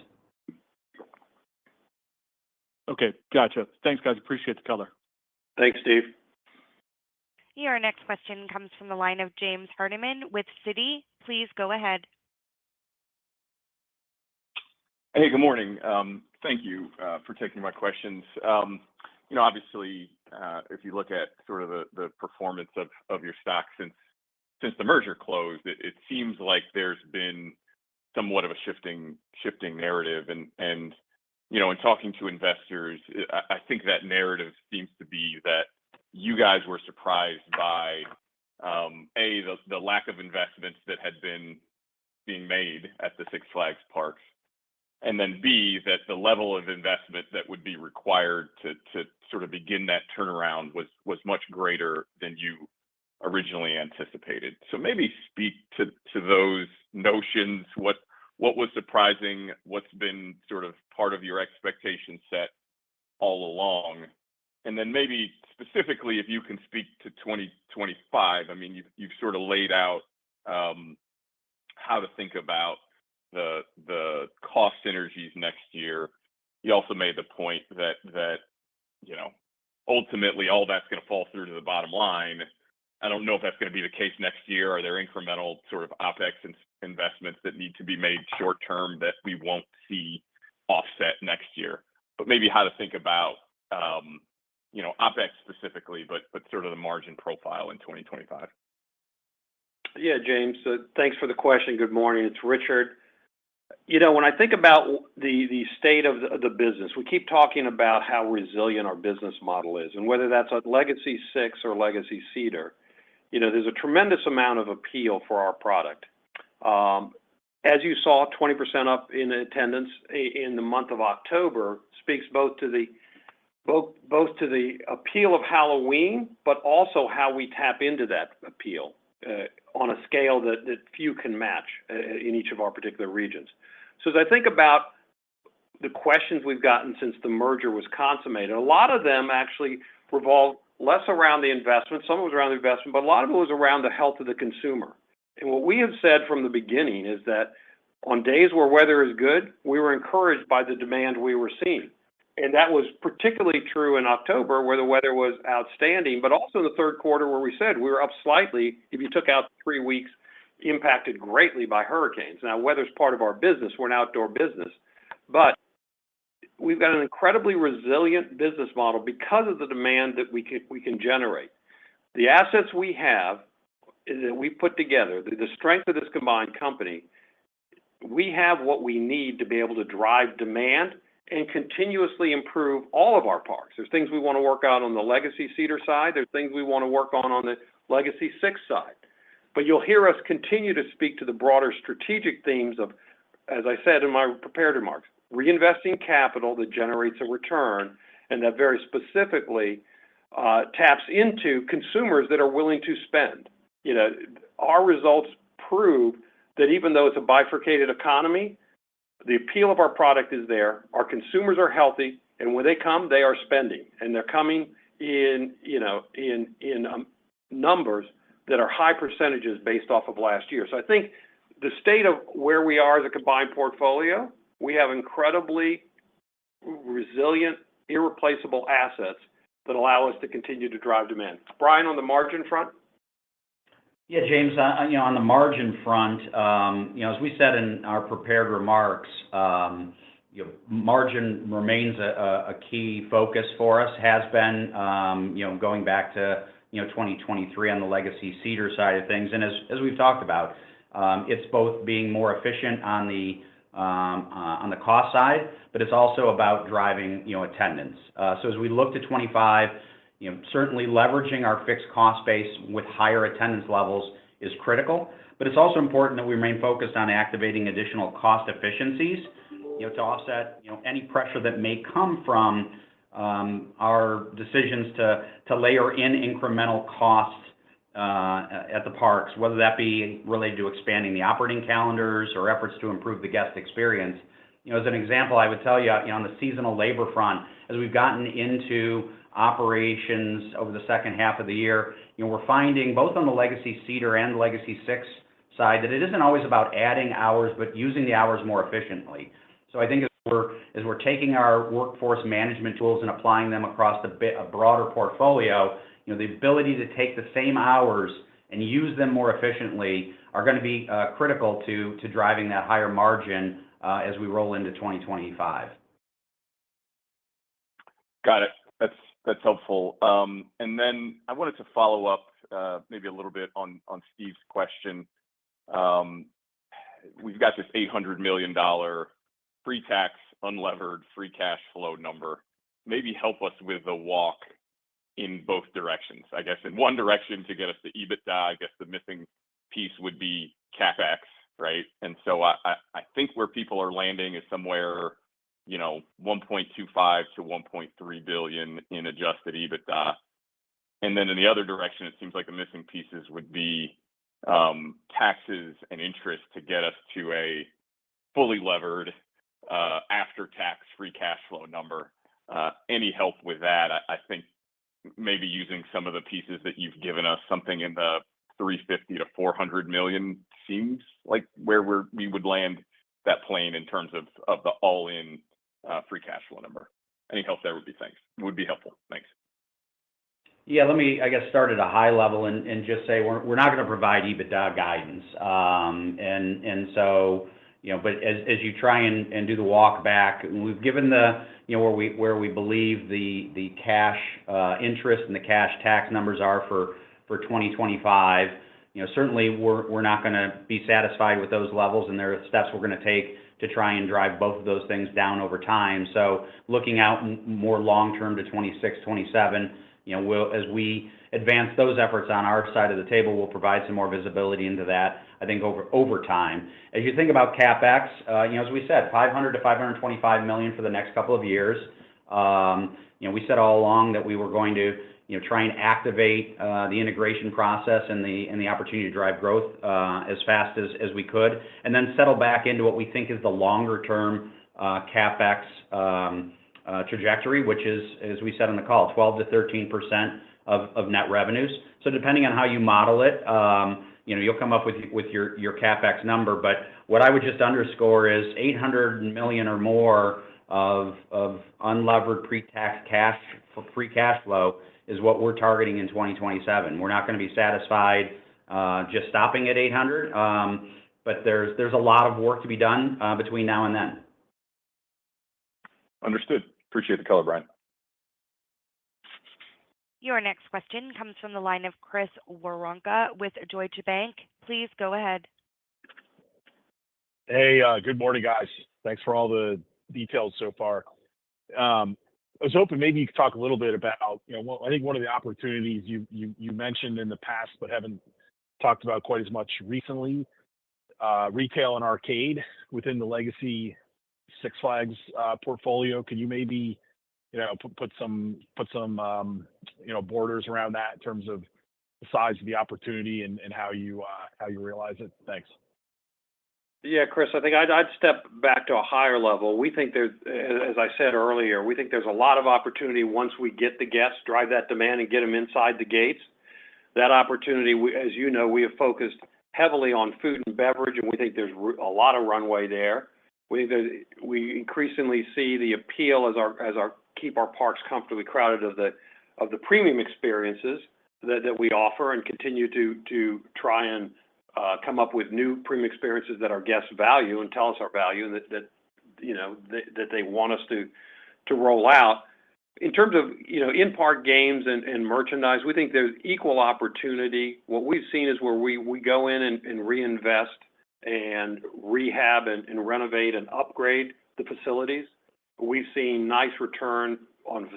Okay, gotcha. Thanks, guys. Appreciate the color. Thanks, Steve. Your next question comes from the line of James Hardiman with Citi. Please go ahead. Hey, good morning. Thank you for taking my questions. Obviously, if you look at sort of the performance of your stock since the merger closed, it seems like there's been somewhat of a shifting narrative. And in talking to investors, I think that narrative seems to be that you guys were surprised by the lack of investments that had been being made at the Six Flags parks, and then B, that the level of investment that would be required to sort of begin that turnaround was much greater than you originally anticipated. So maybe speak to those notions. What was surprising? What's been sort of part of your expectation set all along? And then maybe specifically, if you can speak to 2025. I mean, you've sort of laid out how to think about the cost synergies next year. You also made the point that ultimately all that's going to fall through to the bottom line. I don't know if that's going to be the case next year. Are there incremental sort of OpEx investments that need to be made short term that we won't see offset next year? But maybe how to think about OpEx specifically, but sort of the margin profile in 2025. Yeah, James, thanks for the question. Good morning. It's Richard. When I think about the state of the business, we keep talking about how resilient our business model is, and whether that's a Legacy Six or Legacy Cedar, there's a tremendous amount of appeal for our product. As you saw, 20% up in attendance in the month of October speaks both to the appeal of Halloween, but also how we tap into that appeal on a scale that few can match in each of our particular regions. So as I think about the questions we've gotten since the merger was consummated, a lot of them actually revolve less around the investment. Some was around the investment, but a lot of it was around the health of the consumer. And what we have said from the beginning is that on days where weather is good, we were encouraged by the demand we were seeing. And that was particularly true in October, where the weather was outstanding, but also in the third quarter, where we said we were up slightly if you took out 3 weeks impacted greatly by hurricanes. Now, weather's part of our business. We're an outdoor business. But we've got an incredibly resilient business model because of the demand that we can generate. The assets we have that we put together, the strength of this combined company, we have what we need to be able to drive demand and continuously improve all of our parks. There's things we want to work out on the Legacy Cedar side. There's things we want to work on the Legacy Six side. But you'll hear us continue to speak to the broader strategic themes of, as I said in my prepared remarks, reinvesting capital that generates a return, and that very specifically taps into consumers that are willing to spend. Our results prove that even though it's a bifurcated economy, the appeal of our product is there. Our consumers are healthy, and when they come, they are spending, and they're coming in numbers that are high percentages based off of last year. So I think the state of where we are as a combined portfolio, we have incredibly resilient, irreplaceable assets that allow us to continue to drive demand. Brian, on the margin front? Yeah, James, on the margin front, as we said in our prepared remarks, margin remains a key focus for us, has been, going back to, 2023 on the Legacy Cedar side of things. And as we've talked about, it's both being more efficient on the on the cost side, but it's also about driving, attendance. So as we look to 25, certainly leveraging our fixed cost base with higher attendance levels is critical, but it's also important that we remain focused on activating additional cost efficiencies, to offset, any pressure that may come from our decisions to layer in incremental costs at the parks, whether that be related to expanding the operating calendars or efforts to improve the guest experience. As an example, I would tell you, on the seasonal labor front, as we've gotten into operations over the second half of the year, we're finding both on the Legacy Cedar and Legacy Six side that it isn't always about adding hours, but using the hours more efficiently. So I think as we're taking our workforce management tools and applying them across a broader portfolio, the ability to take the same hours and use them more efficiently are going to be critical to driving that higher margin as we roll into 2025. Got it. That's helpful. And then I wanted to follow up maybe a little bit on Steve's question. We've got this $800 million pre-tax unlevered free cash flow number. Maybe help us with the walk in both directions. I guess in one direction to get us to EBITDA, I guess the missing piece would be CapEx, right? And so I think where people are landing is somewhere, 1.25 to 1.3 billion in adjusted EBITDA. And then in the other direction, it seems like the missing pieces would be taxes and interest to get us to a fully levered after-tax free cash flow number. Any help with that? I think maybe using some of the pieces that you've given us, something in the 350 to 400 million seems like where we would land that plane in terms of the all-in free cash flow number. Any help there would be helpful. Thanks. Yeah, let me, start at a high level and just say we're not going to provide EBITDA guidance. And so, but as you try and do the walk back, we've given where we believe the cash interest and the cash tax numbers are for 2025. Certainly we're not going to be satisfied with those levels, and there are steps we're going to take to try and drive both of those things down over time. So looking out more long-term to 26, 27, as we advance those efforts on our side of the table, we'll provide some more visibility into that, I think, over time. As you think about CapEx, as we said, $500 to $525 million for the next couple of years. We said all along that we were going to, try and activate the integration process and the opportunity to drive growth as fast as we could, and then settle back into what we think is the longer-term CapEx trajectory, which is, as we said on the call, 12 to 13% of net revenues. So depending on how you model it, you'll come up with your CapEx number. But what I would just underscore is $800 million or more of unlevered pre-tax free cash flow is what we're targeting in 2027. We're not going to be satisfied just stopping at 800, but there's a lot of work to be done between now and then. Understood. Appreciate the color, Brian. Your next question comes from the line of Chris Woronka with Deutsche Bank. Please go ahead. Hey, good morning, guys. Thanks for all the details so far. I was hoping maybe you could talk a little bit about, I think one of the opportunities you mentioned in the past but haven't talked about quite as much recently, retail and arcade within the Legacy Six Flags portfolio. Can you maybe put some borders around that in terms of the size of the opportunity and how you realize it? Thanks. Yeah, Chris, I think I'd step back to a higher level. We think there's, as I said earlier, we think there's a lot of opportunity once we get the guests, drive that demand, and get them inside the gates. That opportunity, as you know, we have focused heavily on food and beverage, and we think there's a lot of runway there. We increasingly see the appeal as our keep our parks comfortably crowded of the premium experiences that we offer, and continue to try and come up with new premium experiences that our guests value and tell us our value, and that they want us to roll out. In terms of in-park games and merchandise, we think there's equal opportunity. What we've seen is where we go in and reinvest and rehab and renovate and upgrade the facilities. We've seen nice return on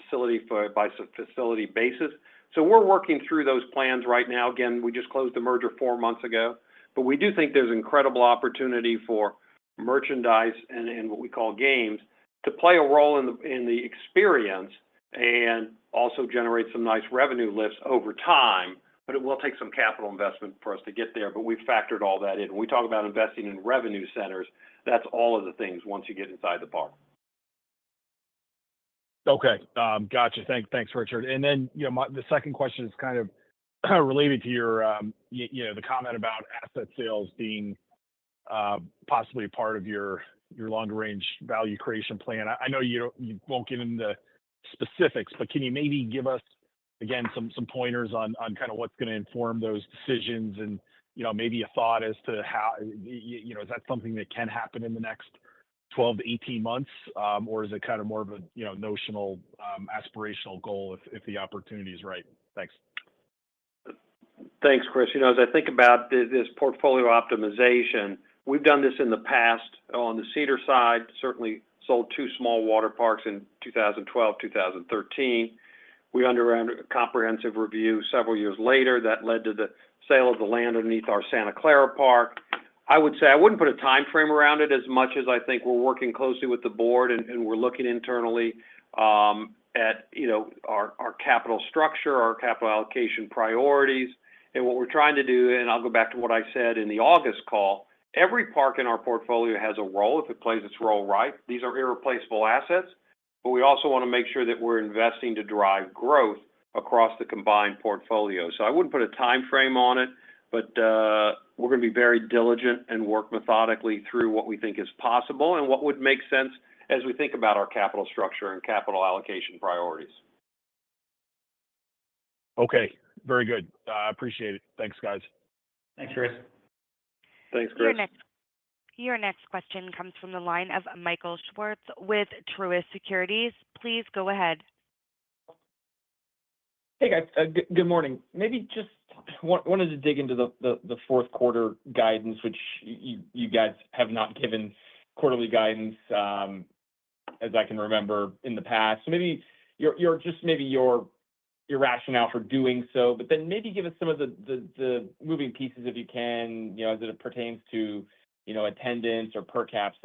by facility basis. So we're working through those plans right now. Again, we just closed the merger 4 months ago, but we do think there's incredible opportunity for merchandise and what we call games to play a role in the experience and also generate some nice revenue lifts over time. But it will take some capital investment for us to get there, but we've factored all that in. When we talk about investing in revenue centers, that's all of the things once you get inside the park. Okay, gotcha. Thanks, Richard. And then, the second question is kind of related to your, the comment about asset sales being possibly a part of your longer range value creation plan. I know you won't get into specifics, but can you maybe give us, again, some pointers on kind of what's going to inform those decisions, and maybe a thought as to how is that something that can happen in the next 12 to 18 months, or is it kind of more of a notional aspirational goal if the opportunity is right? Thanks. Thanks, Chris. As I think about this portfolio optimization, we've done this in the past. On the Cedar side, certainly sold 2 small water parks in 2012, 2013. We underwent a comprehensive review several years later that led to the sale of the land underneath our Santa Clara Park. I would say I wouldn't put a time frame around it as much as I think we're working closely with the board and we're looking internally at our capital structure, our capital allocation priorities, and what we're trying to do. And I'll go back to what I said in the August call. Every park in our portfolio has a role if it plays its role right. These are irreplaceable assets, but we also want to make sure that we're investing to drive growth across the combined portfolio. So I wouldn't put a time frame on it, but we're going to be very diligent and work methodically through what we think is possible and what would make sense as we think about our capital structure and capital allocation priorities. Okay, very good. I appreciate it. Thanks, guys. Thanks, Chris. Thanks, Chris. Your next question comes from the line of Michael Schwartz with Truist Securities. Please go ahead. Hey, guys. Good morning. Maybe just wanted to dig into the fourth quarter guidance, which you guys have not given quarterly guidance as I can remember in the past. So maybe your rationale for doing so, but then maybe give us some of the moving pieces if you can, as it pertains to attendance or per caps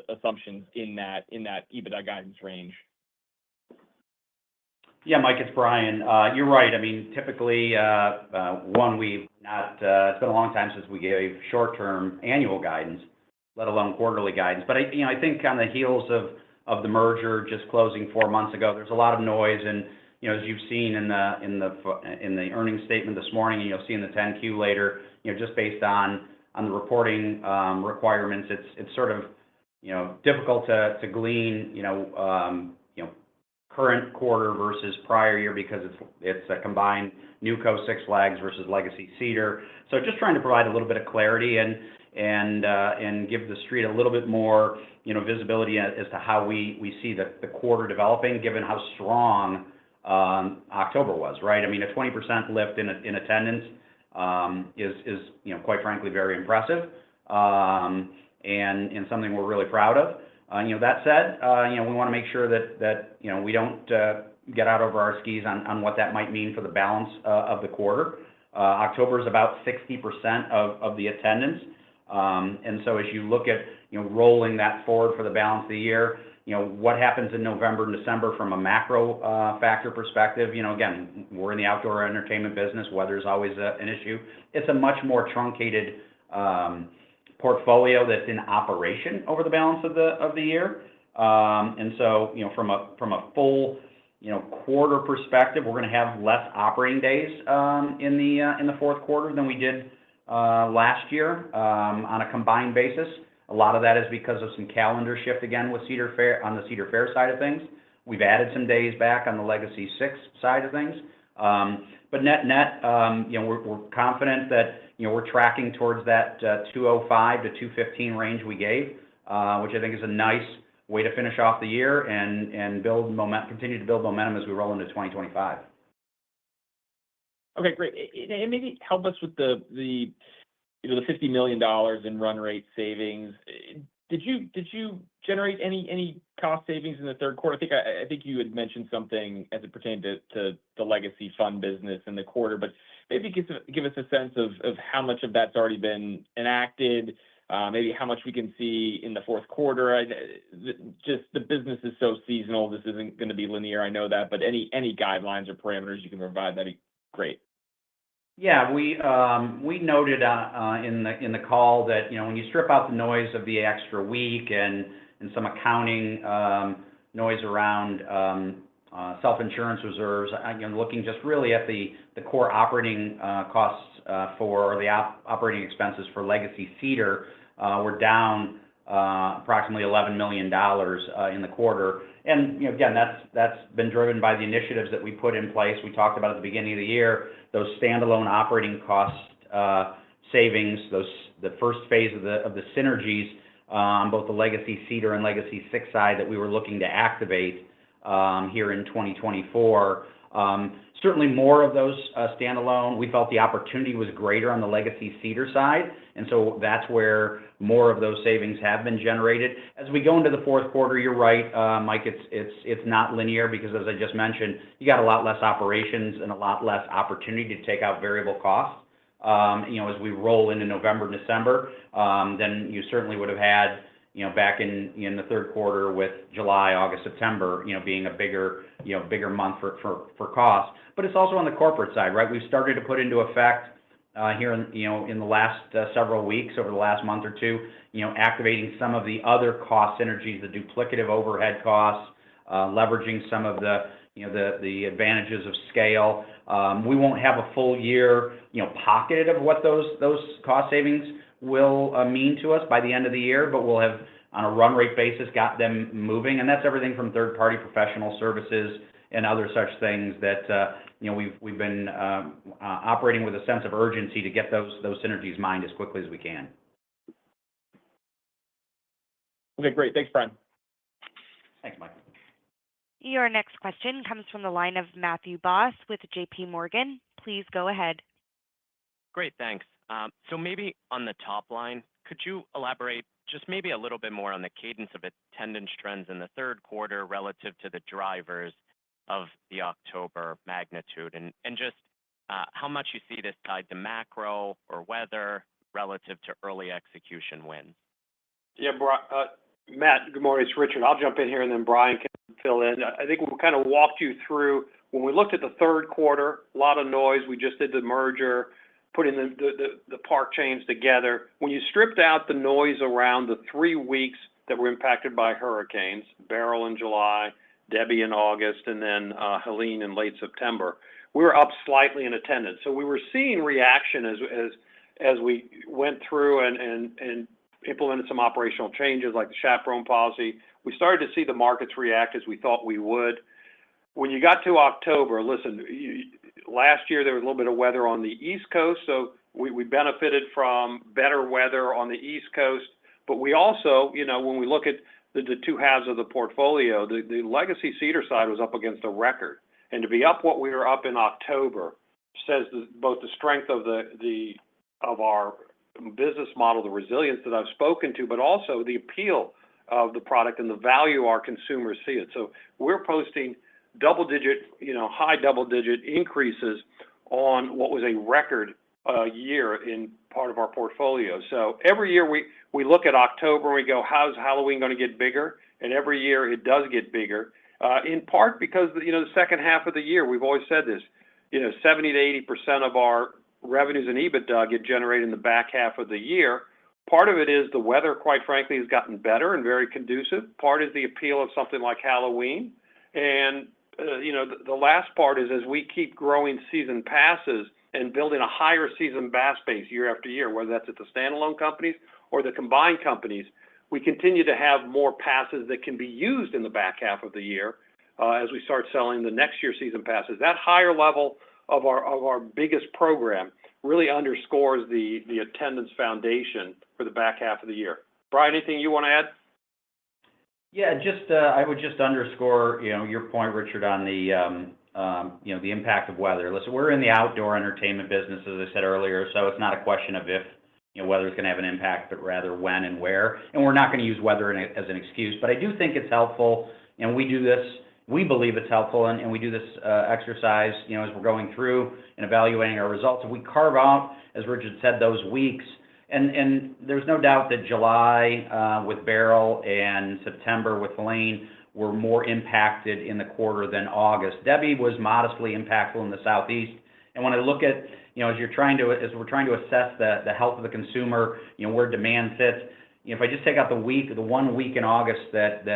assumptions in that EBITDA guidance range. Yeah, Mike, it's Brian. You're right. I mean, typically, we've not, it's been a long time since we gave short-term annual guidance, let alone quarterly guidance. But I think on the heels of the merger just closing 4 months ago, there's a lot of noise. And, as you've seen in the earnings statement this morning, and you'll see in the 10-Q later, just based on the reporting requirements, it's sort of, difficult to glean, current quarter versus prior year because it's a combined NewCo Six Flags versus Legacy Cedar. So just trying to provide a little bit of clarity and give the street a little bit more, visibility as to how we see the quarter developing, given how strong October was, right? I mean, a 20% lift in attendance is quite frankly very impressive and something we're really proud of. That said, we want to make sure that we don't get out over our skis on what that might mean for the balance of the quarter. October is about 60% of the attendance, and so as you look at rolling that forward for the balance of the year, what happens in November and December from a macro factor perspective. Again, we're in the outdoor entertainment business. Weather is always an issue. It's a much more truncated portfolio that's in operation over the balance of the year. And so, from a full, quarter perspective, we're going to have less operating days in the fourth quarter than we did last year on a combined basis. A lot of that is because of some calendar shift again with Cedar Fair on the Cedar Fair side of things. We've added some days back on the Legacy Six side of things. But net, we're confident that we're tracking towards that 205 to 215 range we gave, which I think is a nice way to finish off the year and build continue to build momentum as we roll into 2025. Okay, great. And maybe help us with the the $50 million in run rate savings. Did you generate any cost savings in the third quarter? I think you had mentioned something as it pertained to the legacy fund business in the quarter, but maybe give us a sense of how much of that's already been enacted, maybe how much we can see in the fourth quarter. Just the business is so seasonal, this isn't going to be linear, I know that, but any guidelines or parameters you can provide, that'd be great. Yeah, we noted in the call that, when you strip out the noise of the extra week and some accounting noise around self-insurance reserves, looking just really at the core operating costs or the operating expenses for Legacy Cedar, we're down approximately $11 million in the quarter. And, again, that's been driven by the initiatives that we put in place. We talked about at the beginning of the year, those standalone operating cost savings, the first phase of the synergies on both the Legacy Cedar and Legacy Six side that we were looking to activate here in 2024. Certainly more of those standalone. We felt the opportunity was greater on the Legacy Cedar side, and so that's where more of those savings have been generated. As we go into the fourth quarter, you're right, Mike, it's not linear because, as I just mentioned, you got a lot less operations and a lot less opportunity to take out variable costs. As we roll into November, December, than you certainly would have had, back in the third quarter with July, August, September, being a bigger month for costs. But it's also on the corporate side, right? We've started to put into effect here in the last several weeks, over the last month or two, activating some of the other cost synergies, the duplicative overhead costs, leveraging some of the advantages of scale. We won't have a full year, pocketed of what those cost savings will mean to us by the end of the year, but we'll have, on a run rate basis, got them moving. And that's everything from third-party professional services and other such things that, we've been operating with a sense of urgency to get those synergies mined as quickly as we can. Okay, great. Thanks, Brian. Thanks, Mike. Your next question comes from the line of Matthew Boss with JP Morgan. Please go ahead. Great, thanks. So maybe on the top line, could you elaborate just maybe a little bit more on the cadence of attendance trends in the third quarter relative to the drivers of the October magnitude, and just how much you see this tied to macro or weather relative to early execution wins? Yeah, Matt, good morning. It's Richard. I'll jump in here, and then Brian can fill in. I think we kind of walked you through, when we looked at the third quarter, a lot of noise. We just did the merger, putting the park chains together. When you stripped out the noise around the 3 weeks that were impacted by hurricanes, Beryl in July, Debbie in August, and then Helene in late September, we were up slightly in attendance. So we were seeing reaction as we went through and implemented some operational changes like the chaperone policy. We started to see the markets react as we thought we would. When you got to October, listen, last year there was a little bit of weather on the East Coast, so we benefited from better weather on the East Coast. But we also, when we look at the two halves of the portfolio, the Legacy Cedar side was up against a record. And to be up what we were up in October says both the strength of of our business model, the resilience that I've spoken to, but also the appeal of the product and the value our consumers see it. So we're posting high double-digit increases on what was a record year in part of our portfolio. So every year we look at October and we go, how's Halloween going to get bigger? And every year it does get bigger, in part because, the second half of the year, we've always said this, 70 to 80% of our revenues and EBITDA get generated in the back half of the year. Part of it is the weather, quite frankly, has gotten better and very conducive. Part is the appeal of something like Halloween. And, the last part is as we keep growing season passes and building a higher season pass base year after year, whether that's at the standalone companies or the combined companies, we continue to have more passes that can be used in the back half of the year as we start selling the next year season passes. That higher level of our biggest program really underscores the attendance foundation for the back half of the year. Brian, anything you want to add? Yeah, I would just underscore, your point, Richard, on the impact of weather. Listen, we're in the outdoor entertainment business, as I said earlier, so it's not a question of if, weather's going to have an impact, but rather when and where. And we're not going to use weather as an excuse. But I do think it's helpful, and we do this. We believe it's helpful, and we do this exercise, as we're going through and evaluating our results. If we carve out, as Richard said, those weeks, and there's no doubt that July with Beryl and September with Helene were more impacted in the quarter than August. Debbie was modestly impactful in the Southeast. And when I look at, as we're trying to assess the health of the consumer, where demand sits, if I just take out the 1 week in August that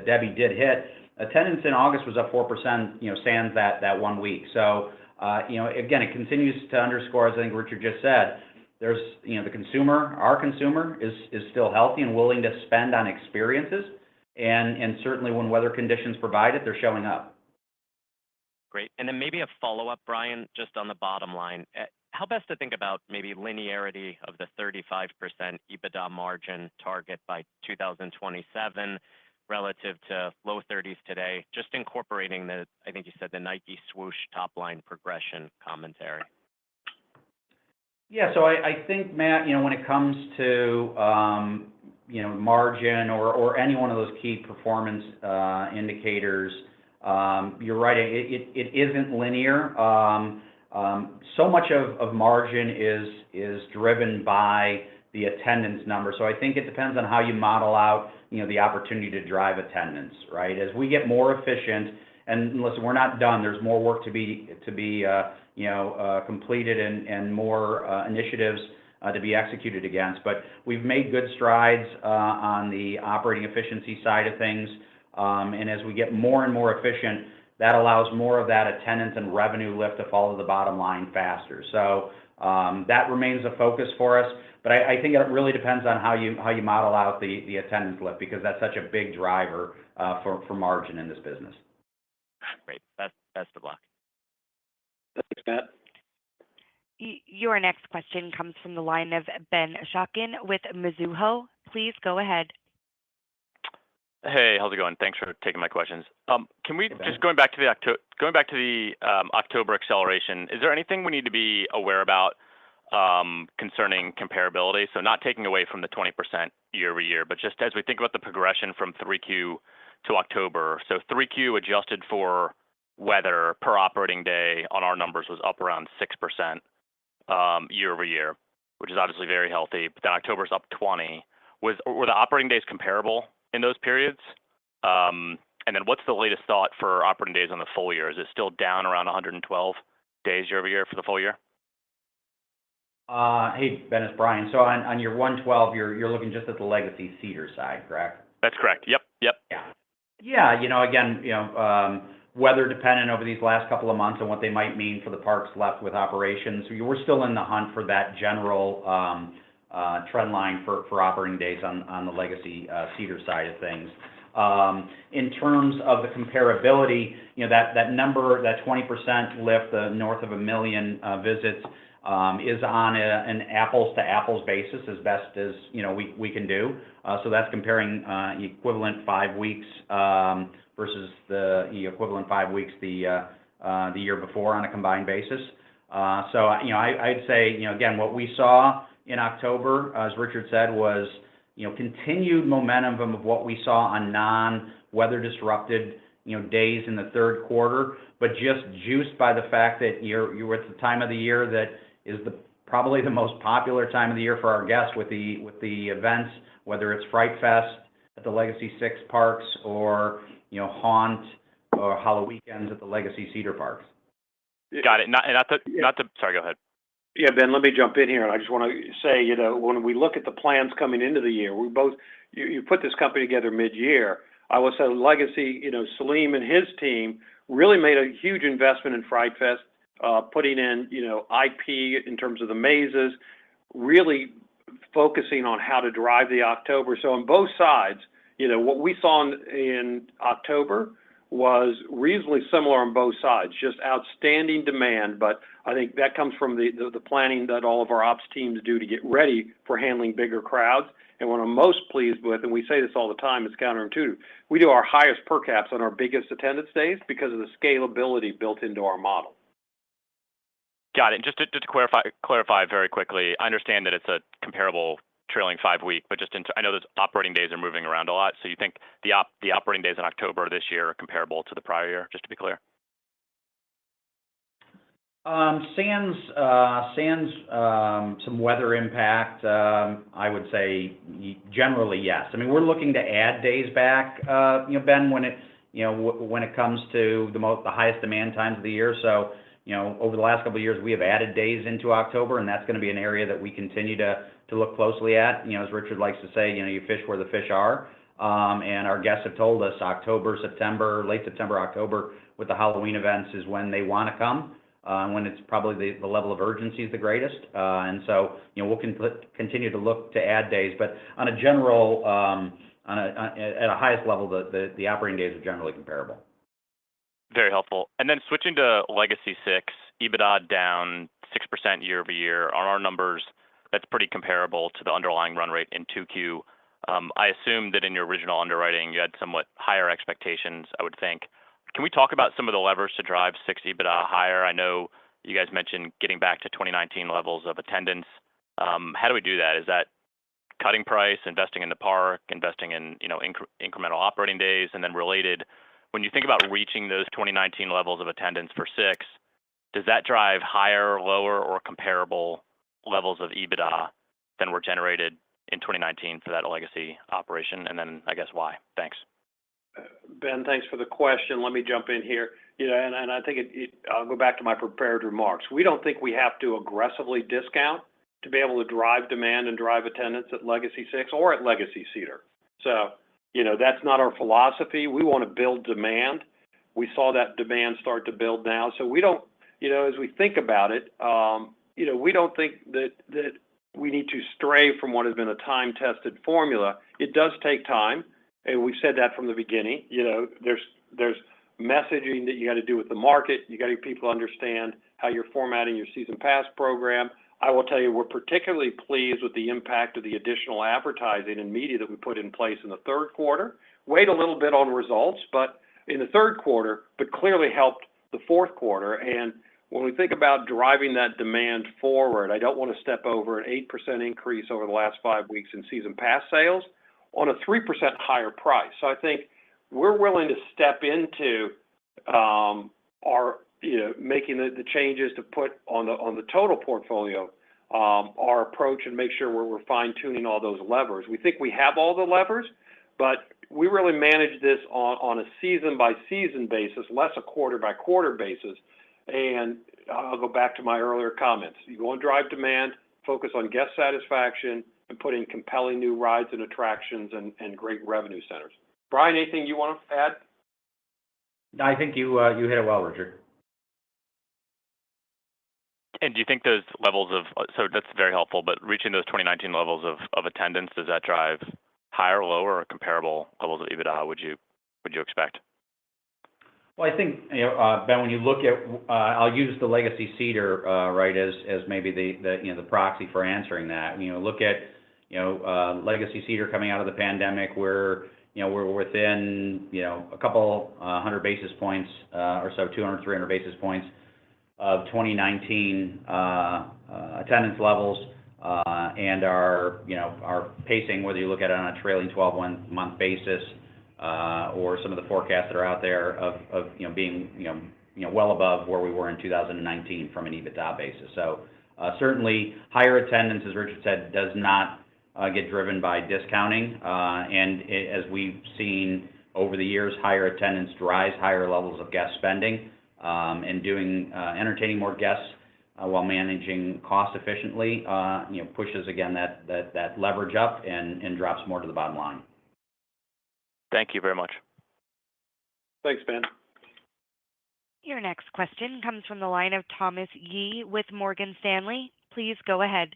Debbie did hit, attendance in August was up 4%, sans that 1 week. So, again, it continues to underscore, as I think Richard just said, there's, the consumer, our consumer is still healthy and willing to spend on experiences. And certainly when weather conditions provide it, they're showing up. Great. And then maybe a follow-up, Brian, just on the bottom line. How best to think about maybe linearity of the 35% EBITDA margin target by 2027 relative to low 30s today, just incorporating I think you said the Nike Swoosh top line progression commentary? Yeah, so I think, Matt, when it comes to, margin or any one of those key performance indicators, you're right, it isn't linear. So much of margin is driven by the attendance number. So I think it depends on how you model out, the opportunity to drive attendance, right? As we get more efficient, and listen, we're not done. There's more work to be completed and more initiatives to be executed against. But we've made good strides on the operating efficiency side of things. And as we get more and more efficient, that allows more of that attendance and revenue lift to fall to the bottom line faster. So that remains a focus for us. But I think it really depends on how you model out the attendance lift, because that's such a big driver for margin in this business. Great. Best of luck. Thanks, Matt. Your next question comes from the line of Ben Chaiken with Mizuho. Please go ahead. Hey, how's it going? Thanks for taking my questions. Can we Ben. just going back to the October acceleration? Is there anything we need to be aware about concerning comparability? So not taking away from the 20% year over year, but just as we think about the progression from 3Q to October. So 3Q adjusted for weather per operating day on our numbers was up around 6% year over year, which is obviously very healthy. But then October's up 20. Were the operating days comparable in those periods? And then what's the latest thought for operating days on the full year? Is it still down around 112 days year over year for the full year? Hey, Ben, it's Brian. So on your 112, you're looking just at the legacy Cedar side, correct? That's correct. Yep. Yeah. Again, weather dependent over these last couple of months and what they might mean for the parks left with operations. We're still in the hunt for that general trend line for operating days on the legacy Cedar side of things. In terms of the comparability, that number, that 20% lift, north of 1 million visits, is on an apples-to-apples basis as best as we can do. So that's comparing equivalent 5 weeks versus the equivalent 5 weeks the year before on a combined basis. So I'd say again, what we saw in October, as Richard said, was continued momentum of what we saw on non-weather disrupted days in the third quarter, but just juiced by the fact that you're at the time of the year that is probably the most popular time of the year for our guests with the events, whether it's Fright Fest at the Legacy Six parks or Haunt or Halloweekends at the Legacy Cedar parks. Got it. Sorry, go ahead. Yeah, Ben, let me jump in here. And I just want to say, when we look at the plans coming into the year, you put this company together mid-year. I will say Legacy, Salim and his team really made a huge investment in Fright Fest, putting in, IP in terms of the mazes, really focusing on how to drive the October. So on both sides, what we saw in October was reasonably similar on both sides, just outstanding demand. But I think that comes from the planning that all of our ops teams do to get ready for handling bigger crowds. And what I'm most pleased with, and we say this all the time, it's counterintuitive, we do our highest per caps on our biggest attendance days because of the scalability built into our model. Got it. Just to clarify very quickly, I understand that it's a comparable trailing 5-week, but just I know those operating days are moving around a lot, so you think the operating days in October this year are comparable to the prior year, just to be clear? Sans some weather impact, I would say generally, yes. I mean, we're looking to add days back, Ben, when it comes to the highest demand times of the year. So, over the last couple of years, we have added days into October, and that's going to be an area that we continue to look closely at. As Richard likes to say, you fish where the fish are. And our guests have told us late September, October, with the Halloween events is when they want to come. When it's probably the level of urgency is the greatest. And so, we'll continue to look to add days. But on a general, at a highest level, the operating days are generally comparable. Very helpful. And then switching to Legacy 6, EBITDA down 6% year over year. On our numbers, that's pretty comparable to the underlying run rate in 2Q. I assume that in your original underwriting, you had somewhat higher expectations, I would think. Can we talk about some of the levers to drive 6 EBITDA higher? I know you guys mentioned getting back to 2019 levels of attendance. How do we do that? Is that cutting price, investing in the park, investing in incremental operating days? And then related, when you think about reaching those 2019 levels of attendance for 6, does that drive higher, lower, or comparable levels of EBITDA than were generated in 2019 for that legacy operation? And then I guess why? Thanks. Ben, thanks for the question. Let me jump in here. And I think I'll go back to my prepared remarks. We don't think we have to aggressively discount to be able to drive demand and drive attendance at Legacy 6 or at Legacy Cedar. So, that's not our philosophy. We want to build demand. We saw that demand start to build now. So we don't, as we think about it, we don't think that we need to stray from what has been a time-tested formula. It does take time, and we've said that from the beginning. There's messaging that you got to do with the market. You got to get people to understand how you're formatting your season pass program. I will tell you, we're particularly pleased with the impact of the additional advertising and media that we put in place in the third quarter. Wait a little bit on results, but in the third quarter, but clearly helped the fourth quarter. And when we think about driving that demand forward, I don't want to step over an 8% increase over the last 5 weeks in season pass sales on a 3% higher price. So I think we're willing to step into our making the changes to put on the total portfolio, our approach, and make sure we're fine-tuning all those levers. We think we have all the levers, but we really manage this on a season-by-season basis, less a quarter-by-quarter basis. And I'll go back to my earlier comments. You want to drive demand, focus on guest satisfaction, and put in compelling new rides and attractions and great revenue centers. Brian, anything you want to add? I think you hit it well, Richard. And do you think those levels so that's very helpful, but reaching those 2019 levels of attendance, does that drive higher, lower, or comparable levels of EBITDA, would you expect? Well, I think, Ben, when you look at, I'll use the Legacy Cedar, right, as maybe the proxy for answering that. Look at, Legacy Cedar coming out of the pandemic, we're within, a couple 100 basis points or so, 200, 300 basis points of 2019 attendance levels, and our pacing, whether you look at it on a trailing 12-month basis, or some of the forecasts that are out there of being well above where we were in 2019 from an EBITDA basis. So certainly higher attendance, as Richard said, does not get driven by discounting, and as we've seen over the years, higher attendance drives higher levels of guest spending, and entertaining more guests while managing cost efficiently, pushes again that leverage up and drops more to the bottom line. Thank you very much. Thanks, Ben. Your next question comes from the line of Thomas Yeh with Morgan Stanley. Please go ahead.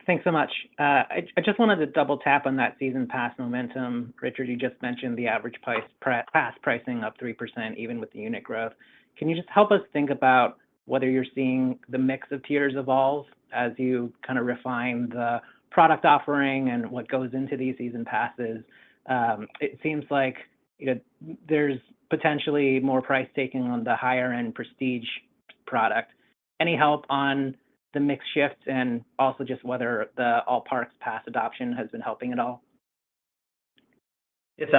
Thanks so much. I just wanted to double tap on that season pass momentum. Richard, you just mentioned the average pass pricing up 3%, even with the unit growth. Can you just help us think about whether you're seeing the mix of tiers evolve as you kind of refine the product offering and what goes into these season passes? It seems like there's potentially more price taking on the higher end prestige product. any help on the mix shift and also just whether the All Parks Pass adoption has been helping at all? It's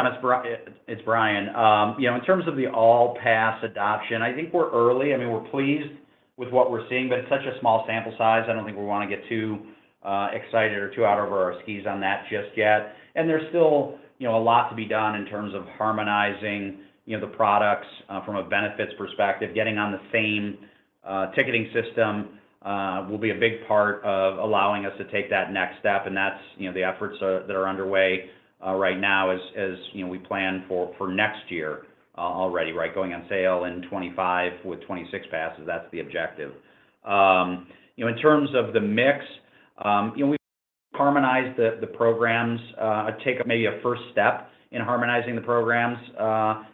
Brian. In terms of the All Pass adoption, I think we're early. I mean, we're pleased with what we're seeing, but it's such a small sample size. I don't think we want to get too excited or too out over our skis on that just yet. And there's still, a lot to be done in terms of harmonizing, the products from a benefits perspective. Getting on the same ticketing system will be a big part of allowing us to take that next step, and that's, the efforts that are underway right now as we plan for next year already, right? Going on sale in 25 with 26 passes, that's the objective. In terms of the mix, we've harmonized the programs, take maybe a first step in harmonizing the programs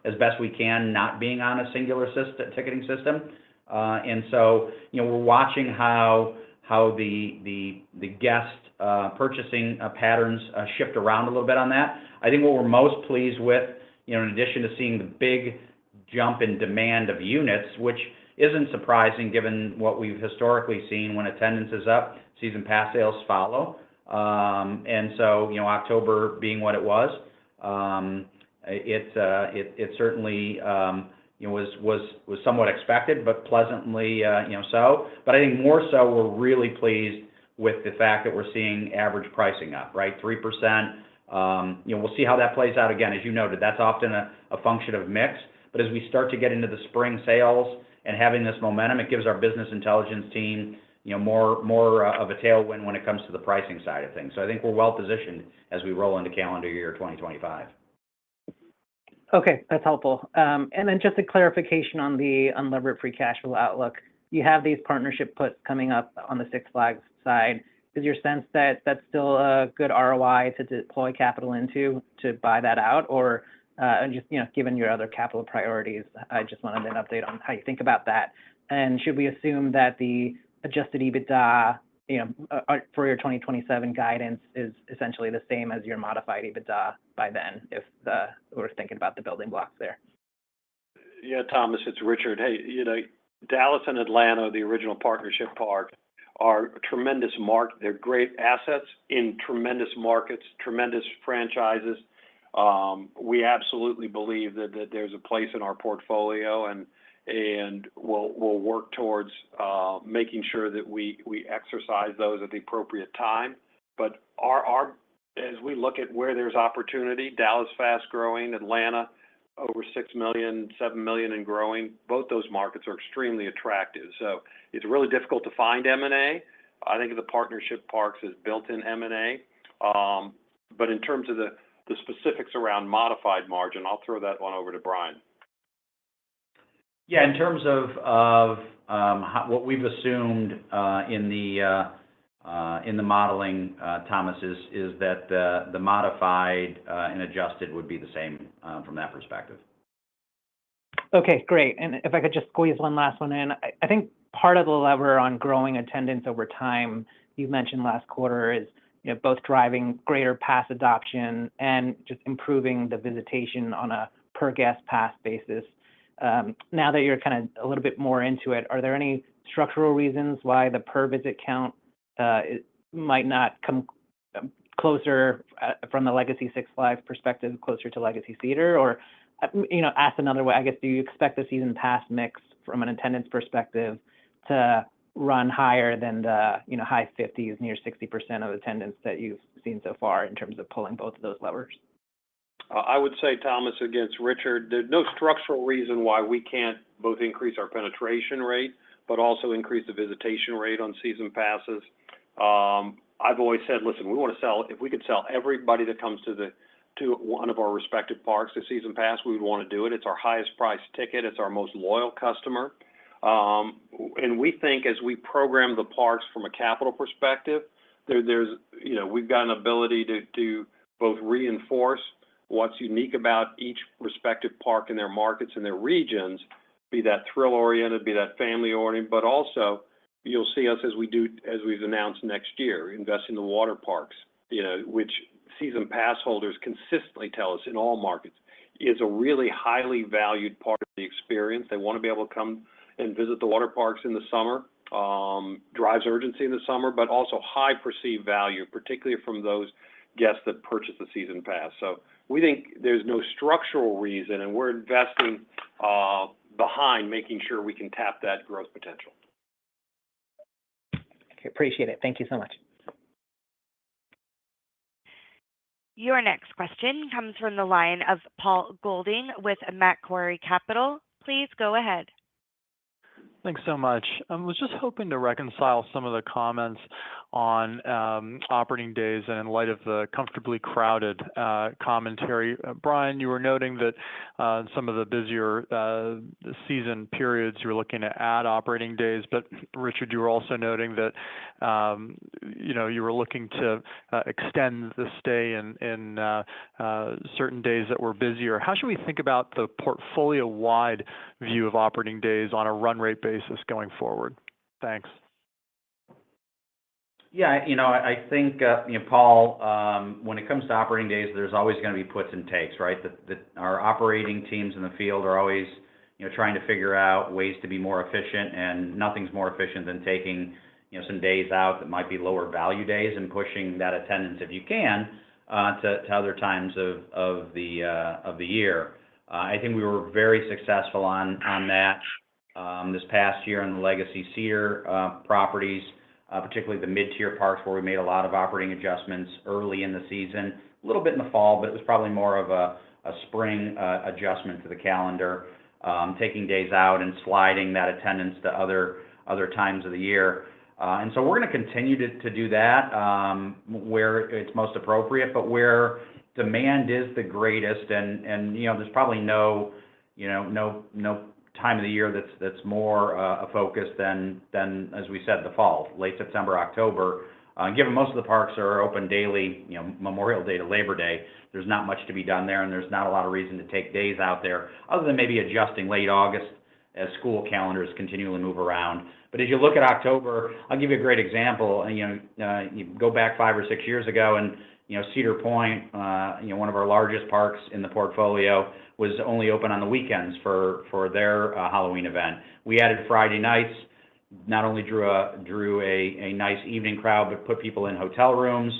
as best we can, not being on a singular ticketing system. And so, we're watching how the guest purchasing patterns shift around a little bit on that. I think what we're most pleased with, in addition to seeing the big jump in demand of units, which isn't surprising given what we've historically seen when attendance is up, season pass sales follow. And so, October being what it was, it certainly was somewhat expected, but pleasantly, so. But I think more so, we're really pleased with the fact that we're seeing average pricing up, right? 3%. We'll see how that plays out. Again, as you noted, that's often a function of mix. But as we start to get into the spring sales and having this momentum, it gives our business intelligence team, more of a tailwind when it comes to the pricing side of things. So I think we're well positioned as we roll into calendar year 2025. Okay, that's helpful. And then just a clarification on the unlevered free cash flow outlook. You have these partnership puts coming up on the Six Flags side. Is your sense that that's still a good ROI to deploy capital into to buy that out? Or just, given your other capital priorities, I just wanted an update on how you think about that. And should we assume that the adjusted EBITDA, for your 2027 guidance is essentially the same as your modified EBITDA by then, if we're thinking about the building blocks there? Yeah, Thomas, it's Richard. Hey, Dallas and Atlanta, the original partnership park, are tremendous they're great assets in tremendous markets, tremendous franchises. We absolutely believe that there's a place in our portfolio, and we'll work towards making sure that we exercise those at the appropriate time. But as we look at where there's opportunity, Dallas fast growing, Atlanta over 6 million, 7 million and growing, both those markets are extremely attractive. So it's really difficult to find M&A. I think the partnership parks is built in M&A. But in terms of the specifics around modified margin, I'll throw that one over to Brian. Yeah, in terms of what we've assumed in the modeling, Thomas, is that the modified and adjusted would be the same from that perspective. Okay, great. And if I could just squeeze one last one in, I think part of the lever on growing attendance over time, you mentioned last quarter, is both driving greater pass adoption and just improving the visitation on a per guest pass basis. Now that you're kind of a little bit more into it, are there any structural reasons why the per visit count it might not come closer from the Legacy Six Flags perspective, closer to Legacy Cedar? Or, asked another way, I guess, do you expect the season pass mix from an attendance perspective to run higher than the high 50s, near 60% of attendance that you've seen so far in terms of pulling both of those levers? I would say, Thomas, against Richard, there's no structural reason why we can't both increase our penetration rate, but also increase the visitation rate on season passes. I've always said, listen, we want to sell, if we could sell everybody that comes to one of our respective parks a season pass, we would want to do it. It's our highest priced ticket. It's our most loyal customer. And we think as we program the parks from a capital perspective, we've got an ability to both reinforce what's unique about each respective park in their markets and their regions, be that thrill-oriented, be that family-oriented, but also you'll see us as we've announced next year, invest in the water parks, which season pass holders consistently tell us in all markets is a really highly valued part of the experience. They want to be able to come and visit the water parks in the summer. drives urgency in the summer, but also high perceived value, particularly from those guests that purchase the season pass. So we think there's no structural reason, and we're investing behind making sure we can tap that growth potential. Okay, appreciate it. Thank you so much. Your next question comes from the line of Paul Golding with Macquarie Capital. Please go ahead. Thanks so much. I was just hoping to reconcile some of the comments on operating days and in light of the comfortably crowded commentary. Brian, you were noting that some of the busier season periods you were looking to add operating days, but Richard, you were also noting that you were looking to extend the stay in certain days that were busier. How should we think about the portfolio-wide view of operating days on a run rate basis going forward? Thanks. Yeah, I think, Paul, when it comes to operating days, there's always going to be puts and takes, right? Our operating teams in the field are always, trying to figure out ways to be more efficient, and nothing's more efficient than taking, some days out that might be lower value days and pushing that attendance, if you can, to other times of the year. I think we were very successful on that this past year on the Legacy Cedar properties, particularly the mid-tier parks where we made a lot of operating adjustments early in the season, a little bit in the fall, but it was probably more of a spring adjustment to the calendar, taking days out and sliding that attendance to other times of the year. And so we're going to continue to do that where it's most appropriate, but where demand is the greatest, and there's probably no time of the year that's more a focus than, as we said, the fall, late September, October. Given most of the parks are open daily, Memorial Day to Labor Day, there's not much to be done there, and there's not a lot of reason to take days out there, other than maybe adjusting late August as school calendars continually move around. But as you look at October, I'll give you a great example. You go back 5 or 6 years ago, and Cedar Point, one of our largest parks in the portfolio, was only open on the weekends for their Halloween event. We added Friday nights, not only drew a nice evening crowd, but put people in hotel rooms.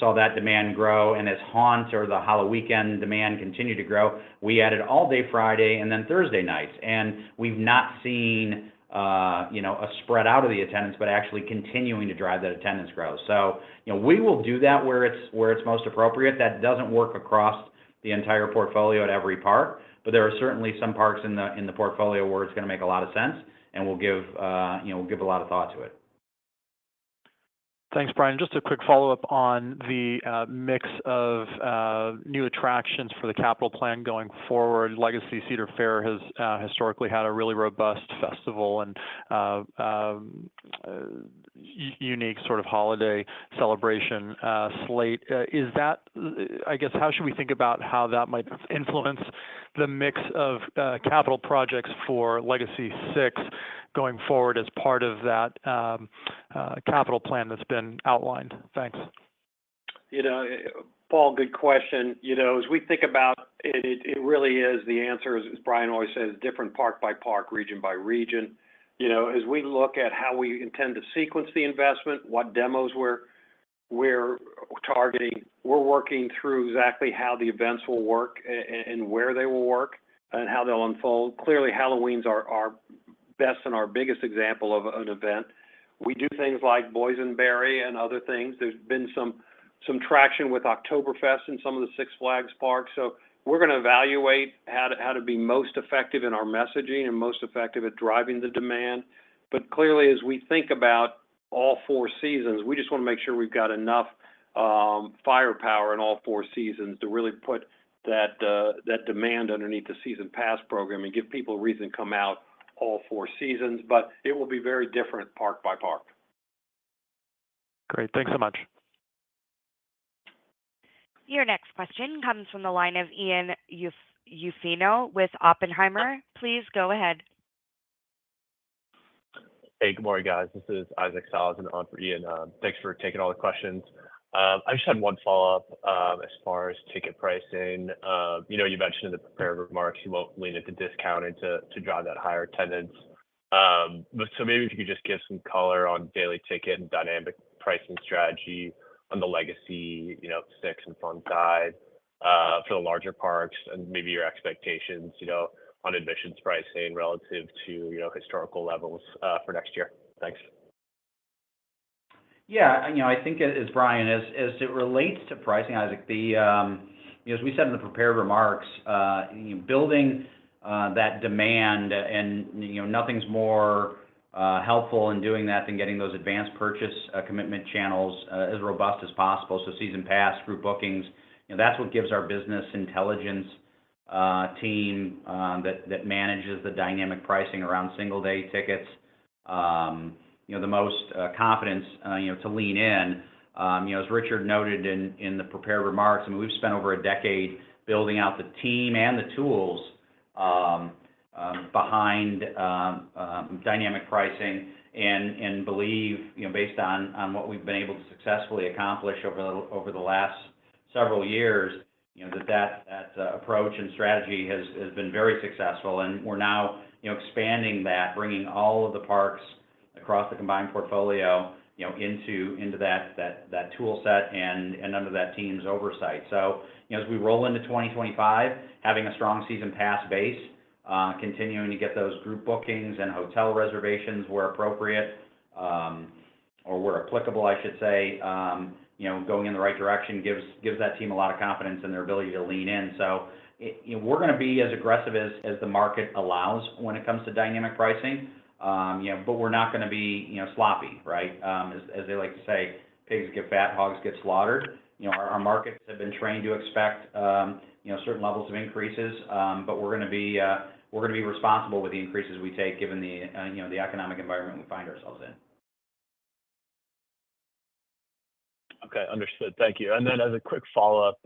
Saw that demand grow, and as Haunt or the Halloween demand continued to grow, we added all day Friday and then Thursday nights. And we've not seen a spread out of the attendance, but actually continuing to drive that attendance growth. So, we will do that where it's most appropriate. That doesn't work across the entire portfolio at every park, but there are certainly some parks in the portfolio where it's going to make a lot of sense, and we'll give a lot of thought to it. Thanks, Brian. Just a quick follow-up on the mix of new attractions for the capital plan going forward. Legacy Cedar Fair has historically had a really robust festival and unique sort of holiday celebration slate. Is that, I guess, how should we think about how that might influence the mix of capital projects for Legacy 6 going forward as part of that capital plan that's been outlined? Thanks. Paul, good question. As we think about it, it really is, the answer is, as Brian always says, different park by park, region by region. As we look at how we intend to sequence the investment, what demos we're targeting, we're working through exactly how the events will work and where they will work and how they'll unfold. Clearly, Halloween's our best and our biggest example of an event. We do things like Boysenberry and other things. There's been some traction with Oktoberfest in some of the Six Flags parks. So we're going to evaluate how to be most effective in our messaging and most effective at driving the demand. But clearly, as we think about all 4 seasons, we just want to make sure we've got enough firepower in all 4 seasons to really put that demand underneath the season pass program and give people a reason to come out all 4 seasons. But it will be very different park by park. Great. Thanks so much. Your next question comes from the line of Ian Zaffino with Oppenheimer. Please go ahead. Hey, good morning, guys. This is Isaac Salazan on for Ian. Thanks for taking all the questions. I just had one follow-up as far as ticket pricing. You mentioned in the prepared remarks you won't lean into discounting to drive that higher attendance. So maybe if you could just give some color on daily ticket and dynamic pricing strategy on the legacy, Six and Fun side, for the larger parks, and maybe your expectations, on admissions pricing relative to, historical levels, for next year. Thanks. Yeah, I think as Brian, as it relates to pricing, Isaac, as we said in the prepared remarks, building that demand and, nothing's more helpful in doing that than getting those advanced purchase commitment channels as robust as possible. So season pass, group bookings, that's what gives our business intelligence team that manages the dynamic pricing around single day tickets, the most confidence, to lean in. As Richard noted in the prepared remarks, we've spent over a decade building out the team and the tools behind dynamic pricing, and believe, based on what we've been able to successfully accomplish over the last several years, that approach and strategy has been very successful, and we're now, expanding that, bringing all of the parks across the combined portfolio, into that tool set and under that team's oversight. So, as we roll into 2025, having a strong season pass base, continuing to get those group bookings and hotel reservations where appropriate, or where applicable, I should say, going in the right direction gives that team a lot of confidence in their ability to lean in. So, we're going to be as aggressive as the market allows when it comes to dynamic pricing. But we're not going to be, sloppy, right? As they like to say, pigs get fat, hogs get slaughtered. Our markets have been trained to expect, certain levels of increases, but we're going to be responsible with the increases we take, given the, the economic environment we find ourselves in. Okay, understood. Thank you. And then as a quick follow-up,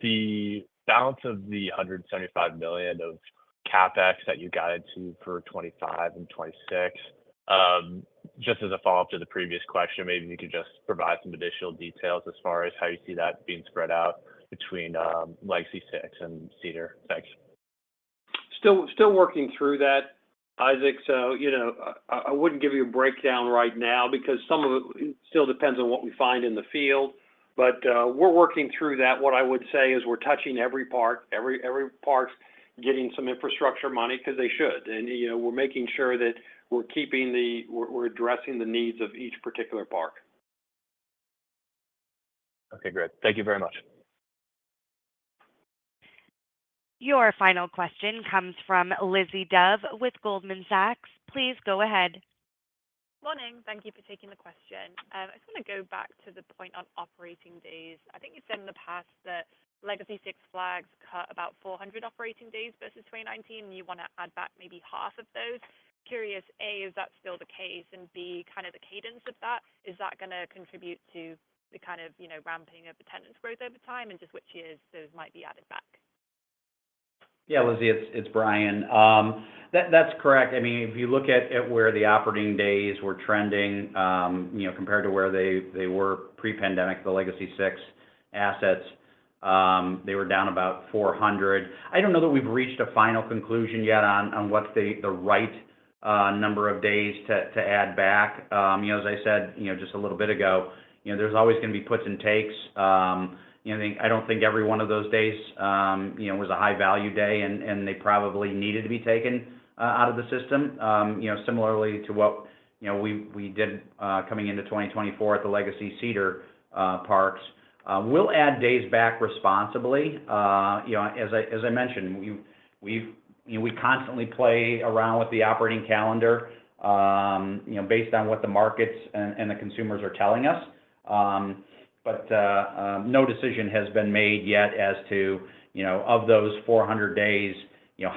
the balance of the $175 million of CapEx that you guided to for 25 and 26, just as a follow-up to the previous question, maybe you could just provide some additional details as far as how you see that being spread out between Legacy Six and Cedar. Thanks. Still working through that, Isaac. So, I wouldn't give you a breakdown right now because some of it still depends on what we find in the field. But we're working through that. What I would say is we're touching every park. Every park's getting some infrastructure money because they should. And, we're making sure that we're addressing the needs of each particular park. Okay, great. Thank you very much. Your final question comes from Lizzie Dove with Goldman Sachs. Please go ahead. Morning. Thank you for taking the question. I just want to go back to the point on operating days. I think you said in the past that Legacy Six Flags cut about 400 operating days versus 2019, and you want to add back maybe half of those. Curious, A, is that still the case? And B, kind of the cadence of that, is that going to contribute to the kind of, ramping of attendance growth over time, and just which years those might be added back? Yeah, Lizzie, it's Brian. That's correct. If you look at where the operating days were trending, compared to where they were pre-pandemic, the Legacy Six assets, they were down about 400. I don't know that we've reached a final conclusion yet on what's the right number of days to add back. As I said, just a little bit ago, there's always going to be puts and takes. I don't think every one of those days, was a high value day, and they probably needed to be taken out of the system. Similarly to what we did coming into 2024 at the Legacy Cedar parks. We'll add days back responsibly. As I mentioned, we constantly play around with the operating calendar, based on what the markets and the consumers are telling us. But no decision has been made yet as to, of those 400 days,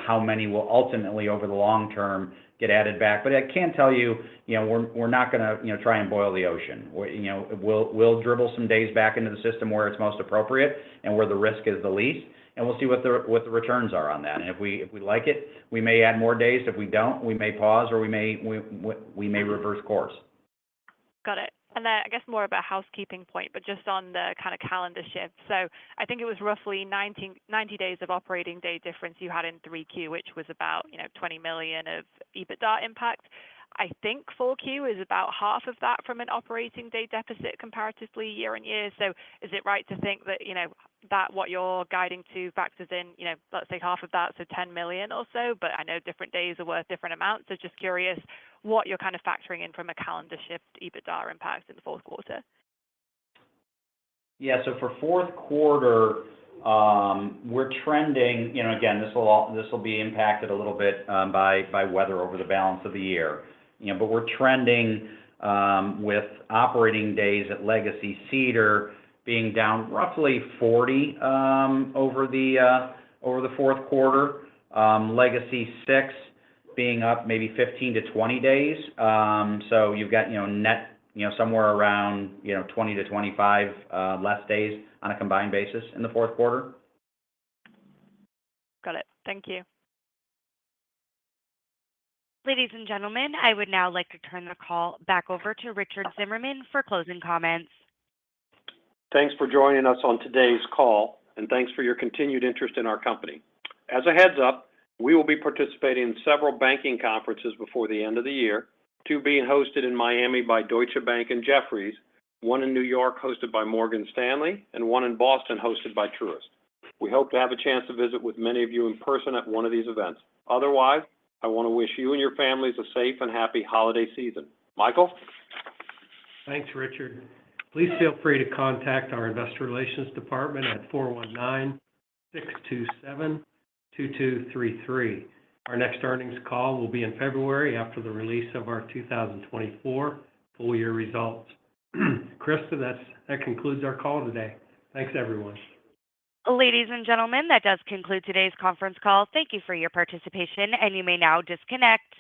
how many will ultimately over the long term get added back. But I can tell you, we're not going to, try and boil the ocean. We'll dribble some days back into the system where it's most appropriate and where the risk is the least, and we'll see what the returns are on that. And if we like it, we may add more days. If we don't, we may pause, or we may reverse course. Got it. And then I guess more of a housekeeping point, but just on the kind of calendar shift. So I think it was roughly 90 days of operating day difference you had in 3Q, which was about, $20 million of EBITDA impact. I think 4Q is about half of that from an operating day deficit comparatively year on year. So is it right to think that, that what you're guiding to factors in, let's say half of that, so 10 million or so, but I know different days are worth different amounts. So just curious what you're kind of factoring in from a calendar shift EBITDA impact in the fourth quarter. Yeah, so for fourth quarter, we're trending, again, this will be impacted a little bit by weather over the balance of the year. But we're trending with operating days at Legacy Cedar being down roughly 40 over the fourth quarter. Legacy 6 being up maybe 15 to 20 days. So you've got net somewhere around 20 to 25 less days on a combined basis in the fourth quarter. Got it. Thank you. Ladies and gentlemen, I would now like to turn the call back over to Richard Zimmerman for closing comments. Thanks for joining us on today's call, and thanks for your continued interest in our company. As a heads up, we will be participating in several banking conferences before the end of the year, 2 being hosted in Miami by Deutsche Bank and Jefferies, 1 in New York hosted by Morgan Stanley, and 1 in Boston hosted by Truist. We hope to have a chance to visit with many of you in person at one of these events. Otherwise, I want to wish you and your families a safe and happy holiday season. Michael? Thanks, Richard. Please feel free to contact our Investor Relations Department at 419-627-2233. Our next earnings call will be in February after the release of our 2024 full year results. Krista, that concludes our call today. Thanks, everyone. Ladies and gentlemen, that does conclude today's conference call. Thank you for your participation, and you may now disconnect.